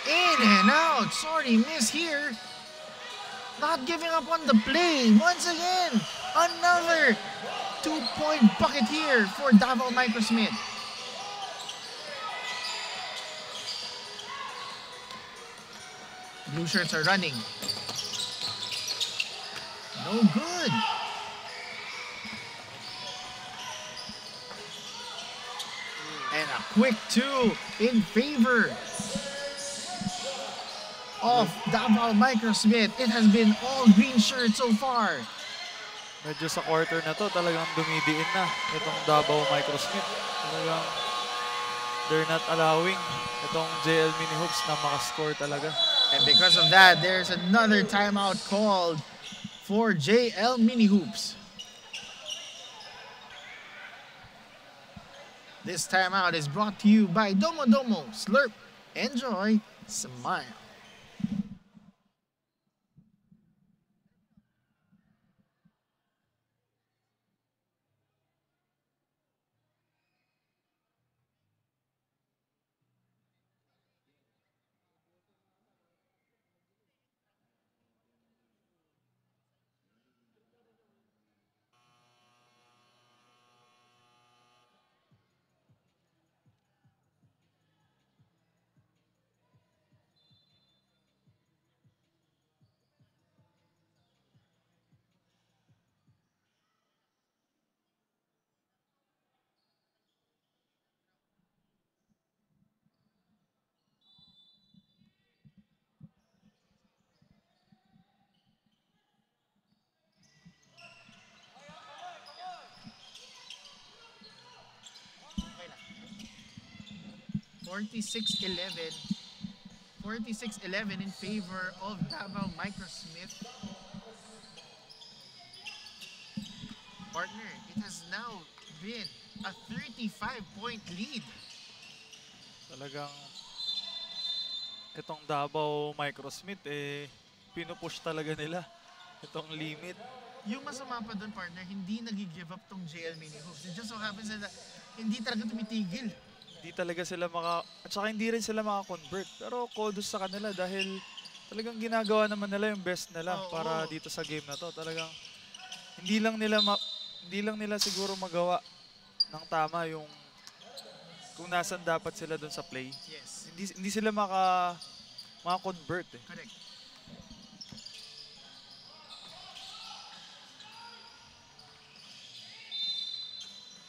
In and out. Sorry, miss here. Not giving up on the play. Once again, another 2-point bucket here for Davao Microsmith. Blue shirts are running. No good. And a quick 2 in favor of Davao Microsmith. It has been all green shirts so far. Medyo sa quarter na to, talagang dumidiin na itong Davao Microsmith. Talagang they're not allowing itong JL Mini Hoops na makascore talaga. And because of that, there's another timeout called for JL Mini Hoops. This timeout is brought to you by Domo Domo. Slurp, enjoy, smile. $46-11 in favor of Davao Microsmith. Partner, it has now been a 35-point lead. Talagang itong Davao Microsmith, pinupush talaga nila itong limit. Yung masama pa doon, partner, hindi nag-give up tong JL Mini Hoops. It just so happens that hindi talaga tumitigil. Hindi talaga sila at saka hindi rin sila maka-convert. Pero kudos sa kanila dahil talagang ginagawa naman nila yung best nila para dito sa game na to. Talagang hindi lang nila siguro magawa ng tama yung kung nasan dapat sila doon sa play. Yes. Hindi sila maka-convert eh. Correct.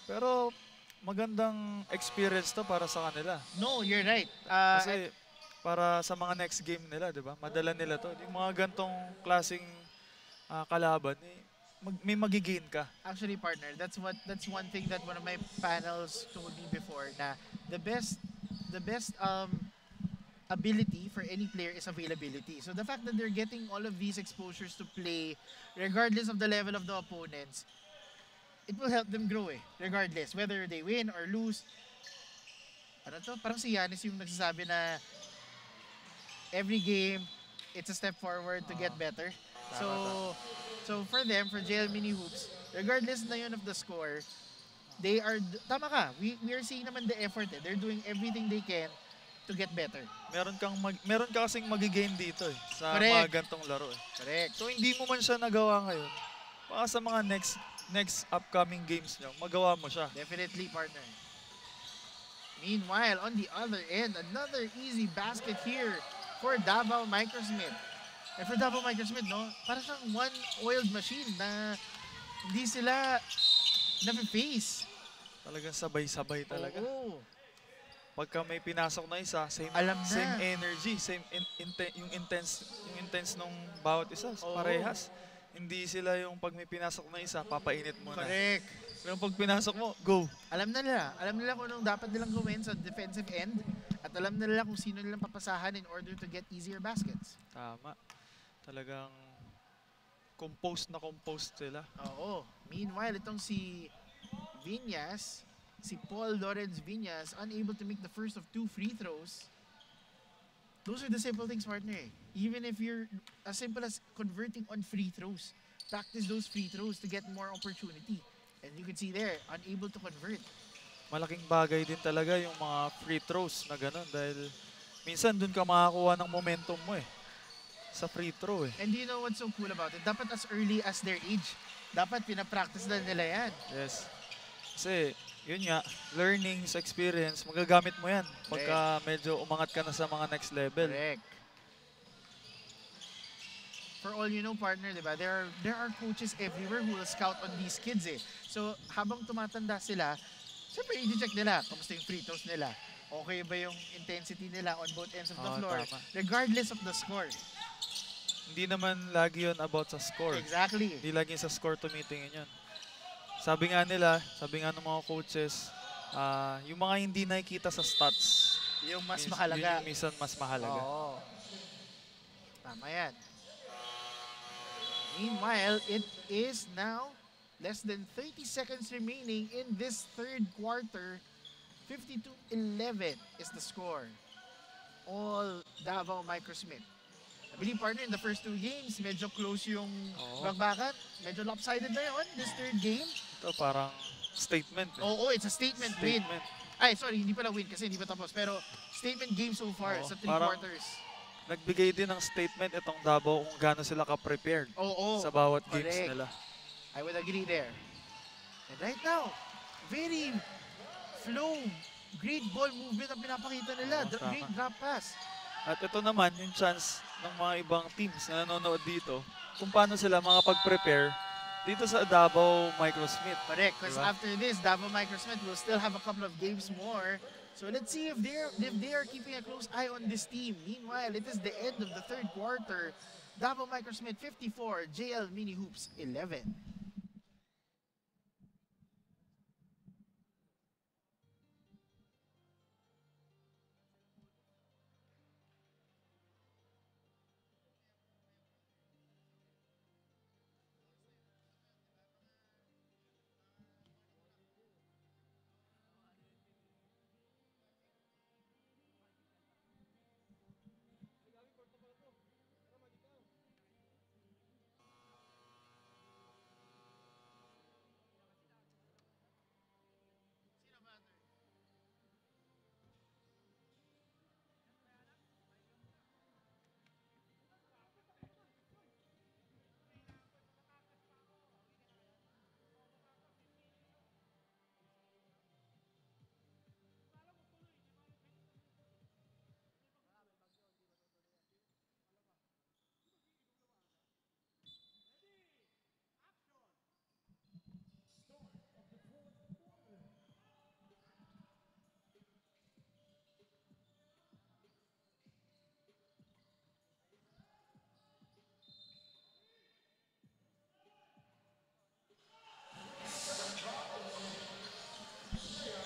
Pero magandang experience to para sa kanila. No, you're right. Kasi para sa mga next game nila, di ba? Madala nila to. Yung mga gantong klaseng kalaban, may magigain ka. Actually, partner, that's one thing that one of my panels told me before, na the best ability for any player is availability. So the fact that they're getting all of these exposures to play, regardless of the level of the opponents, it will help them grow regardless, whether they win or lose. Ano to? Parang si Giannis yung nagsasabi na every game, it's a step forward to get better. So for them, for JL Mini Hoops, regardless na yun of the score, they are, tama ka, we are seeing naman the effort. They're doing everything they can to get better. Meron ka kasing magigain dito sa Correct. mga gantong laro. Correct. So hindi mo man siya nagawa ngayon, baka sa mga next upcoming games niyo, magawa mo siya. Definitely, partner. Meanwhile, on the other end, another easy basket here for Davao Microsmith. And for Davao Microsmith, no, para siyang one-oiled machine na hindi sila na-face. Talagang sabay-sabay talaga. Oo. Pagka may pinasok na isa, same energy, yung intense nung bawat isa, parehas. Hindi sila yung pag may pinasok na isa, papainit mo na. Correct. Pero pag pinasok mo, go. Alam nila kung anong dapat nilang gawin sa defensive end at alam nila kung sino nilang papasahan in order to get easier baskets. Tama. Talagang composed sila. Oo. Meanwhile, itong si Viñas, si Paul Lawrence Viñas, unable to make the first of 2 free throws. Those are the simple things, partner. Even if you're as simple as converting on free throws. Practice those free throws to get more opportunity. And you can see there, unable to convert. Malaking bagay din talaga yung mga free throws na gano'n dahil minsan dun ka makakuha ng momentum mo sa free throw And you know what's so cool about it? Dapat as early as their age, dapat pinapractice na nila yan. Yes. Kasi yun nga, learning sa experience, magagamit mo yan pagka medyo umangat ka na sa mga next level. Correct. For all you know, partner, diba? There are coaches everywhere who will scout on these kids So, habang tumatanda sila, siyempre, i-check nila kamusta yung free throws nila. Okay ba yung intensity nila on both ends of the floor? Tama. Regardless of the score. Hindi naman lagi yun about sa score. Exactly. Hindi lagi sa score tumitingin yun. Sabi nga ng mga coaches, yung mga hindi nakikita sa stats, yung mas mahalaga. Yung minsan mas mahalaga. Oo. Tama yan. Meanwhile, it is now less than 30 seconds remaining in this third quarter. 52-11 is the score. All Davao Microsmith. I believe, partner, in the first two games, medyo close yung bagbakan. Medyo lopsided na yun, this third game. Ito parang statement. Oo, it's a statement win. Ay, sorry, hindi pala win kasi hindi pa tapos. Pero statement game so far sa three quarters. Nagbigay din ng statement itong Davao kung gaano sila ka-prepared sa bawat games nila. I would agree there. And right now, very flow, great ball movement ang pinapakita nila. Great drop pass. At ito naman yung chance ng mga ibang teams na nanonood dito kung paano sila makapag-prepare dito sa Davao Microsmith. Correct, because after this, Davao Microsmith will still have a couple of games more. So let's see if they are keeping a close eye on this team. Meanwhile, it is the end of the third quarter. Davao Microsmith 54, JL Mini Hoops 11.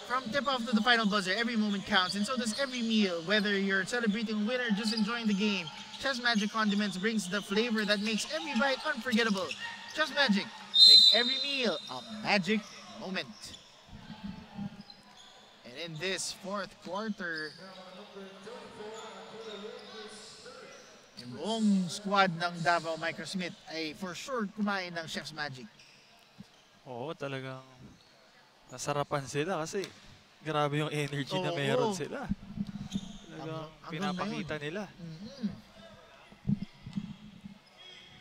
From tip-off to the final buzzer, every moment counts, and so does every meal. Whether you're celebrating a win or just enjoying the game, Chef's Magic Condiments brings the flavor that makes every bite unforgettable. Chef's Magic, make every meal a magic moment. And in this fourth quarter, yung buong squad ng Davao Microsmith ay for sure kumain ng Chef's Magic. Oo, talagang nasarapan sila kasi grabe yung energy na meron sila. Talagang pinapakita nila.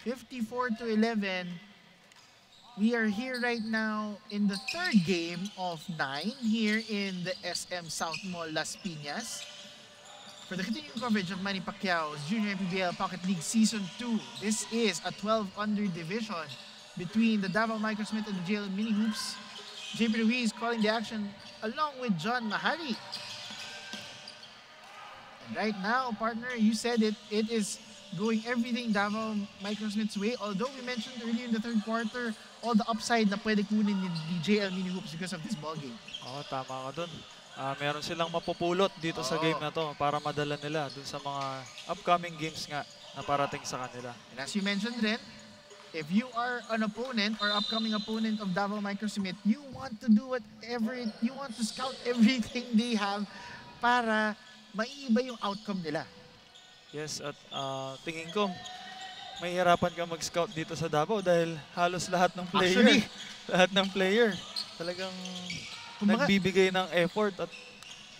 54-11. We are here right now in the third game of 9 here in the SM South Mall Las Piñas. For the continuing coverage of Manny Pacquiao's Junior MPBL Pocket League Season 2, this is a 12-under division between the Davao Microsmith and the JL Mini Hoops. JP Ruiz calling the action along with John Mahari. And right now, partner, you said it is going everything Davao Microsmith's way. Although we mentioned earlier in the third quarter, all the upside na pwede kunin ni JL Mini Hoops because of this ballgame. Oo, tama ka dun. Meron silang mapupulot dito sa game na to para madala nila dun sa mga upcoming games nga na parating sa kanila. And as you mentioned rin, if you are an opponent or upcoming opponent of Davao Microsmith, you want to do whatever, you want to scout everything they have para maiiba yung outcome nila. Yes, at tingin ko, mahihirapan ka mag-scout dito sa Davao dahil halos lahat ng player, Actually, lahat ng player talagang kumbaga, nagbibigay ng effort at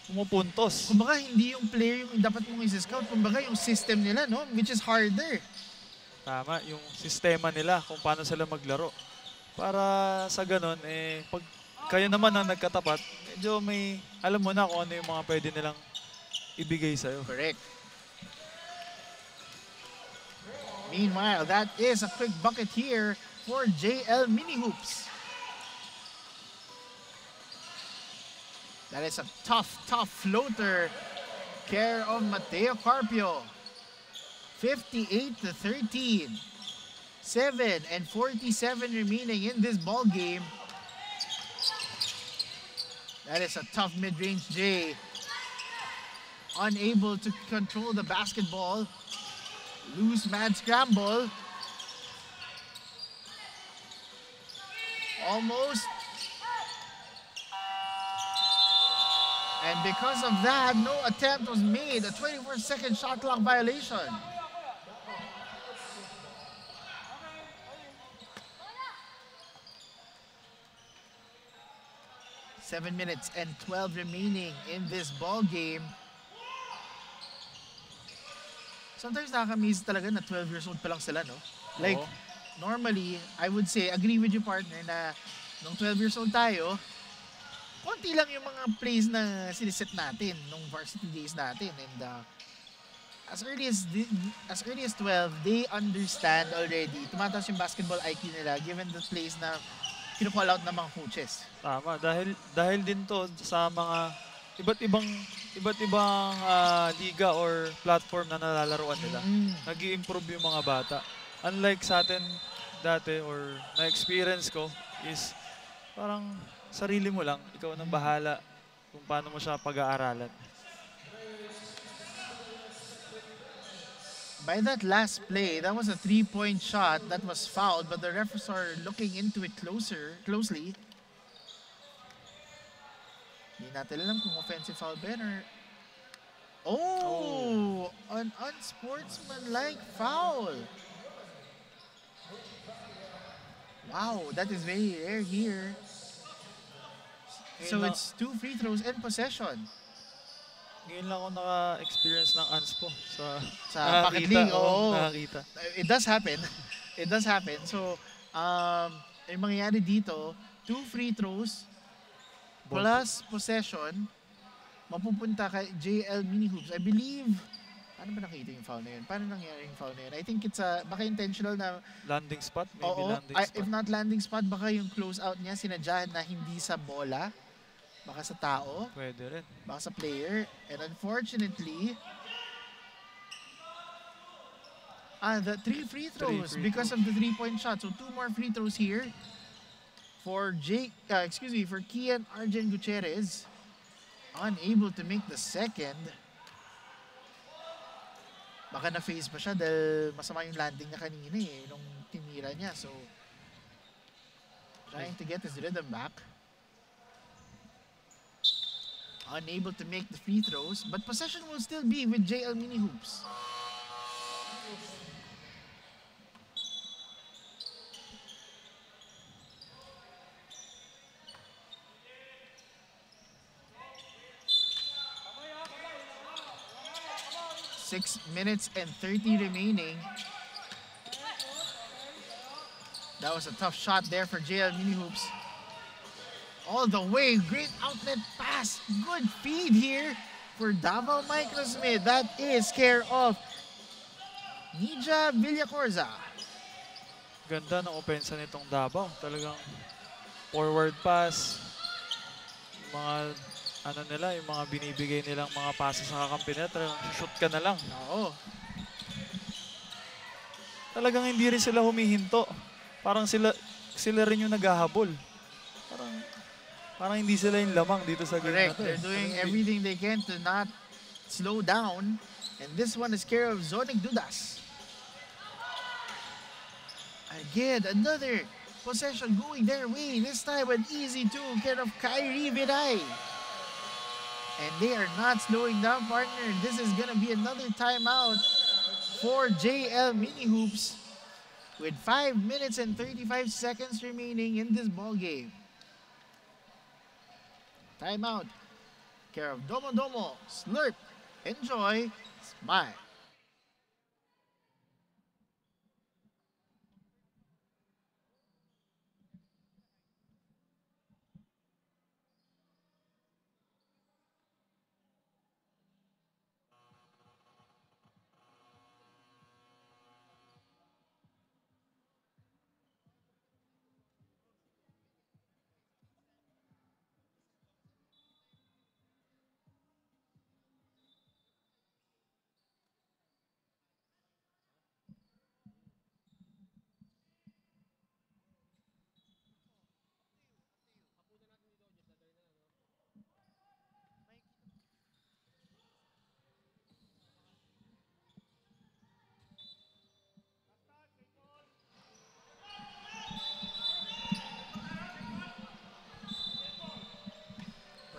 pumupuntos. kumbaga hindi yung player yung dapat mong i-scout, kumbaga yung system nila, no? Which is harder. Tama, yung sistema nila kung paano sila maglaro. Para sa ganun, pag kayo naman ang nagkatapat, medyo may, alam mo na kung ano yung mga pwede nilang ibigay sa'yo. Correct. Meanwhile, that is a quick bucket here for JL Mini Hoops. That is a tough floater. Care of Mateo Carpio. 58-13. 7:47 remaining in this ball game. That is a tough mid-range J. Unable to control the basketball. Loose man scramble. Almost. And because of that, no attempt was made. A 24-second shot clock violation. Seven minutes and 12 remaining in this ball game. Sometimes nakaka-miss talaga na 12 years old pa lang sila, no? Like, normally, I would say, agree with you partner na nung 12 years old tayo, konti lang yung mga plays na siniset natin nung varsity days natin. And as early as 12, they understand already. Tumataas yung basketball IQ nila given the plays na kinu-call out ng mga coaches. Tama, dahil din to sa mga iba't ibang liga or platform na nalalaroan nila. Nag-i-improve yung mga bata. Unlike sa atin dati or na-experience ko is parang sarili mo lang, ikaw nang bahala kung paano mo siya pag-aaralan. By that last play, that was a 3-point shot that was fouled, but the refs are looking into it closely. Hindi natin alam kung offensive foul ba or... Oh! An unsportsmanlike foul! Wow, that is very rare here. So it's 2 free throws and possession. Ngayon lang ako naka-experience ng UNSPO Sa Pocket League. Oo, nakakita. It does happen. It does happen. So, yung mangyayari dito, 2 free throws plus possession, mapupunta kay JL Mini Hoops. I believe, paano ba nakita yung foul na yun? Paano nangyari yung foul na yun? I think it's baka intentional na... Landing spot? Maybe oo, landing spot. If not landing spot, baka yung close out niya sinadyahan na hindi sa bola. Baka sa tao. Pwede rin. Baka sa player. And unfortunately, the 3 free throws because of the 3-point shot. So 2 more free throws here for for Kian Arjen Gutierrez. Unable to make the second. Baka na-face pa siya dahil masama yung landing niya kanina nung tinira niya. So, trying to get his rhythm back. Unable to make the free throws, but possession will still be with JL Mini Hoops. Six minutes and 30 remaining. That was a tough shot there for JL Mini Hoops. All the way, great outlet pass. Good feed here for Davao Microsmith. That is care of Nija Villacorza. Ganda ng opensa nitong Davao. Talagang forward pass. Yung mga binibigay nilang mga passes sa kakampi nila. Talagang shoot ka na lang. Oo. Talagang hindi rin sila humihinto. Parang sila rin yung naghahabol. Parang hindi sila yung lamang dito sa game na to. They're doing everything they can to not slow down. And this one is care of Zonic Dudas. Again, another possession going their way. This time an easy 2 care of Kyrie Viday. And they are not slowing down, partner. This is going to be another timeout for JL Mini Hoops with 5 minutes and 35 seconds remaining in this ball game. Timeout. Care of Domo Domo. Slurp. Enjoy. Smile.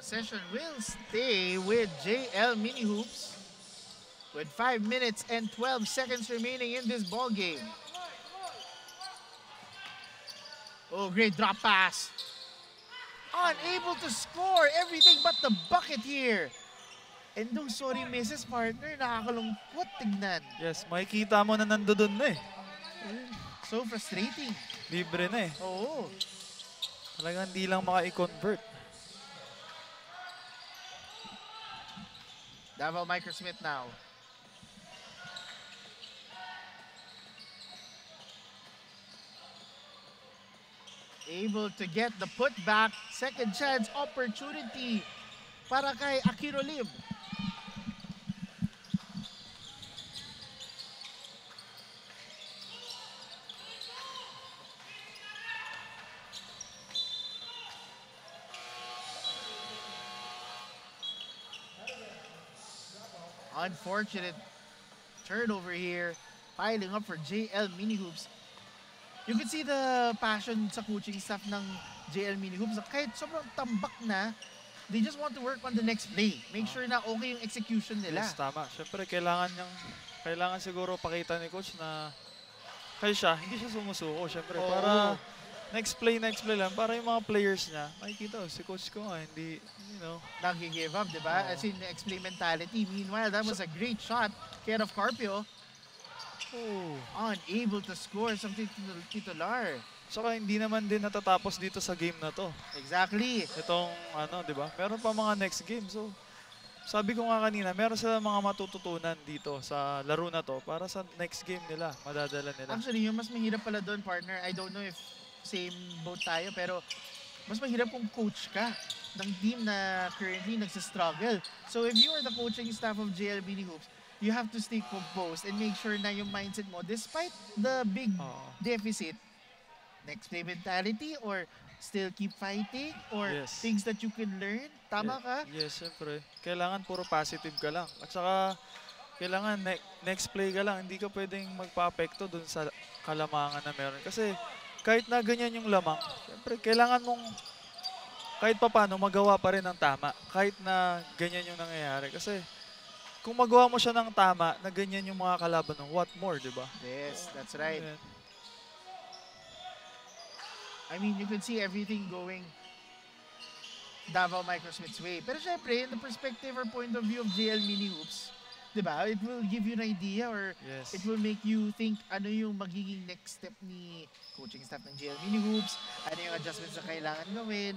Possession will stay with JL Mini Hoops with 5 minutes and 12 seconds remaining in this ball game. Oh, great drop pass. Unable to score everything but the bucket here. And those sorry misses, partner, nakakalungkot tignan. Yes, makikita mo na nandoon na eh. So frustrating. Libre na eh. Oo. Talagang hindi lang maka-convert. Davao Microsmith now. Able to get the putback. Second chance opportunity para kay Akiro Lim. Unfortunate turnover here, piling up for JL Mini Hoops. You can see the passion sa coaching staff ng JL Mini Hoops. Kahit sobrang tambak na, they just want to work on the next play. Make sure na okay yung execution nila. Yes, tama. Siyempre, kailangan siguro pakita ni coach na hindi siya sumusuko. Siyempre, para next play lang, para yung mga players niya, makikita, si coach ko hindi, nag-give up, di ba? As in, next-play mentality. Meanwhile, that was a great shot. Care of Carpio. Unable to score something titular. Saka hindi naman din natatapos dito sa game na to. Exactly. Itong, di ba? Meron pa mga next game. So, sabi ko nga kanina, meron sila mga matututunan dito sa laro na to para sa next game nila, madadala nila. Actually, yung mas mahirap pala doon, partner, I don't know if same boat tayo, pero mas mahirap kung coach ka ng team na currently nagsistruggle. So if you are the coaching staff of JL Mini Hoops, you have to stay composed and make sure na yung mindset mo, despite the big deficit, next play mentality or still keep fighting or things that you can learn. Tama ka? Yes, siyempre. Kailangan puro positive ka lang. At saka, kailangan next play ka lang. Hindi ka pwedeng magpa-apekto dun sa kalamangan na meron. Kasi kahit na ganyan yung lamang, siyempre, kailangan mong kahit pa paano magawa pa rin ng tama. Kahit na ganyan yung nangyayari. Kasi kung magawa mo siya ng tama, na ganyan yung mga kalaban ng what more, di ba? Yes, that's right. I mean, you can see everything going Davao Microsmith's way. Pero syempre, in the perspective or point of view of JL Mini Hoops, diba? It will give you an idea or it will make you think ano yung magiging next step ni coaching staff ng JL Mini Hoops, ano yung adjustments na kailangan gawin.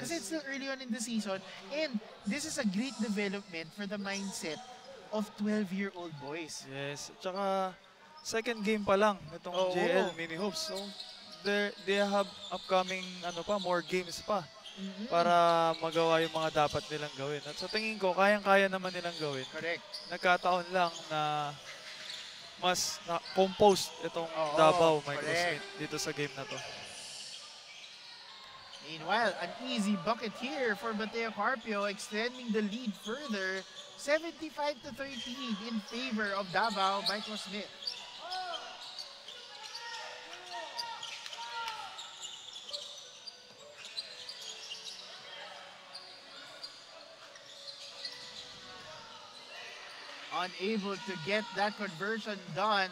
Kasi it's still early on in the season and this is a great development for the mindset of 12-year-old boys. Yes. Tsaka second game pa lang itong JL Mini Hoops. So they have upcoming more games pa para magawa yung mga dapat nilang gawin. At sa tingin ko, kayang-kaya naman nilang gawin. Correct. Nagkataon lang na mas composed itong Davao Microsmith dito sa game na to. Meanwhile, an easy bucket here for Mateo Carpio, extending the lead further, 75-13 in favor of Davao Microsmith. unable to get that conversion done.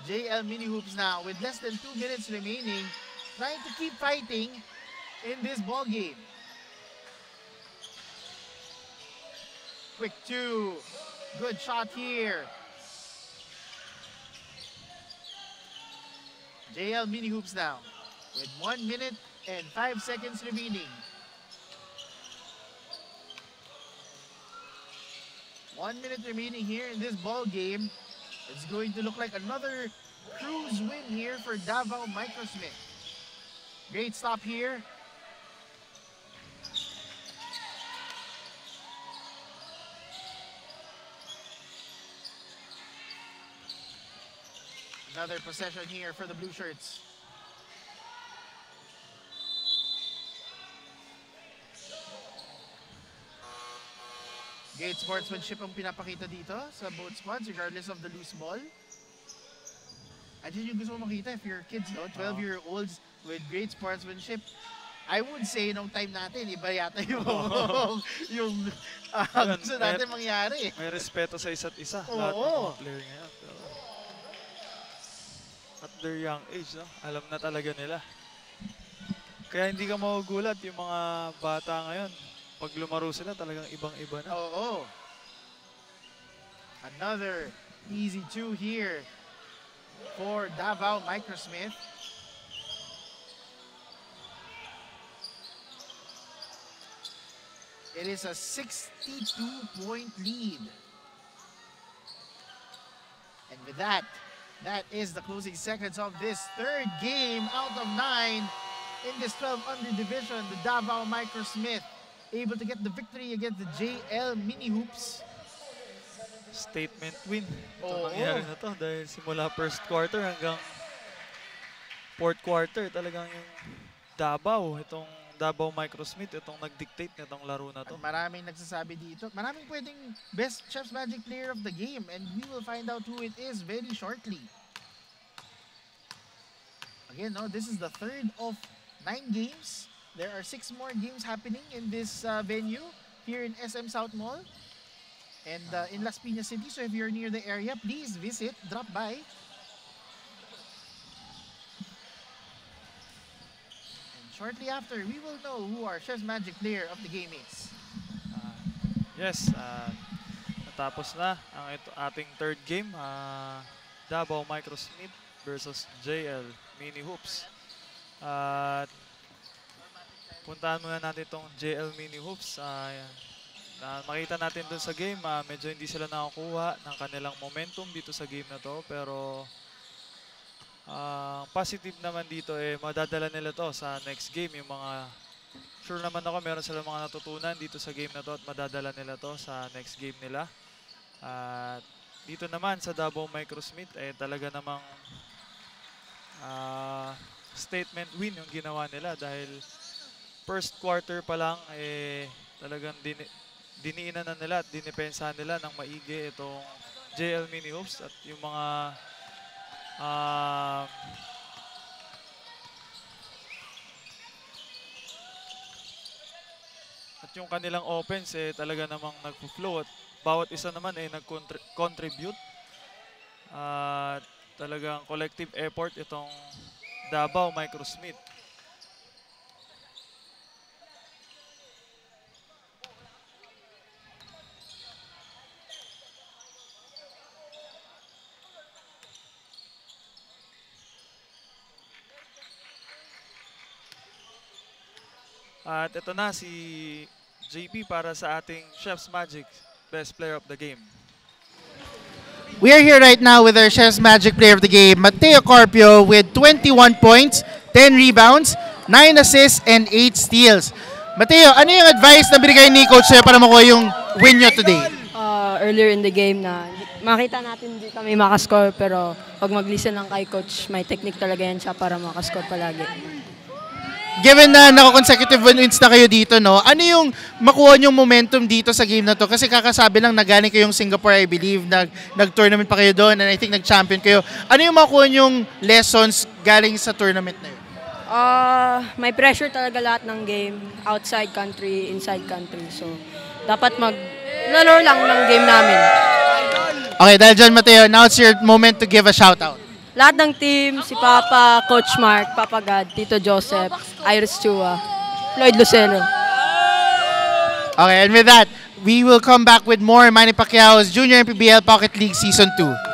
JL Mini Hoops now with less than 2 minutes remaining, trying to keep fighting in this ball game. Quick 2. Good shot here. JL Mini Hoops now with 1 minute and 5 seconds remaining. 1 minute remaining here in this ball game. It's going to look like another cruise win here for Davao Microsmith. Great stop here. Another possession here for the Blue Shirts. Great sportsmanship ang pinapakita dito sa both squads regardless of the loose ball. Andiyan yung gusto mo makita if your kids, no? 12-year-olds with great sportsmanship. I would say nung time natin, iba yata yung gusto natin mangyari. May respeto sa isa't isa. Oo. Lahat ng mga player ngayon. Pero at their young age, no? Alam na talaga nila. Kaya hindi ka magugulat yung mga bata ngayon. Pag lumaro sila, talagang ibang-iba na. Oo. Another easy 2 here for Davao Microsmith. It is a 62-point lead. And with that, that is the closing seconds of this third game out of 9 in this 12-under division. The Davao Microsmith able to get the victory against the JL Mini Hoops. Statement win. Ito nangyari na to dahil simula first quarter hanggang fourth quarter talagang yung Davao, itong Davao Microsmith, itong nag-dictate nitong laro na to. At maraming nagsasabi dito, maraming pwedeng best Chef's Magic player of the game, and we will find out who it is very shortly. Again, no, this is the third of 9 games. There are 6 more games happening in this venue here in SM South Mall and in Las Piñas City. So if you're near the area, please visit, drop by. And shortly after, we will know who our Chef's Magic player of the game is. Yes, natapos na ang ating third game. Davao Microsmith versus JL Mini Hoops. Puntahan muna natin itong JL Mini Hoops. Makita natin dun sa game, medyo hindi sila nakakuha ng kanilang momentum dito sa game na to. Pero positive naman dito, madadala nila to sa next game. Yung mga, sure naman ako, meron sila mga natutunan dito sa game na to at madadala nila to sa next game nila. Dito naman sa Davao Microsmith, talaga namang statement win yung ginawa nila dahil first quarter pa lang, talagang diniinan na nila at dinipensahan nila ng maigi itong JL Mini Hoops at yung mga at yung kanilang offense talaga namang nagpo-flow at bawat isa naman nag-contribute. Talagang collective effort itong Davao Microsmith. At ito na si JP para sa ating Chef's Magic Best Player of the Game. We are here right now with our Chef's Magic Player of the Game, Mateo Carpio, with 21 points, 10 rebounds, 9 assists, and 8 steals. Mateo, ano yung advice na binigay ni Coach sa'yo para makuha yung win nyo today? Earlier in the game na makita natin hindi kami makascore, pero pag mag-listen lang kay Coach, may technique talaga yan siya para makascore palagi. Given na naka-consecutive wins na kayo dito, no, ano yung makuha yung momentum dito sa game na to? Kasi kakasabi lang na galing kayong Singapore, I believe, nag-tournament pa kayo doon and I think nag-champion kayo. Ano yung makuha yung lessons galing sa tournament na yun? May pressure talaga lahat ng game, outside country, inside country. So, dapat mag-laro lang ng game namin. Okay, dahil dyan, Mateo, now it's your moment to give a shoutout. Lahat ng team, si Papa, Coach Mark, Papa God, Tito Joseph, Iris Chua, Floyd Lucero. Okay, and with that, we will come back with more Manny Pacquiao's Junior MPBL Pocket League Season 2.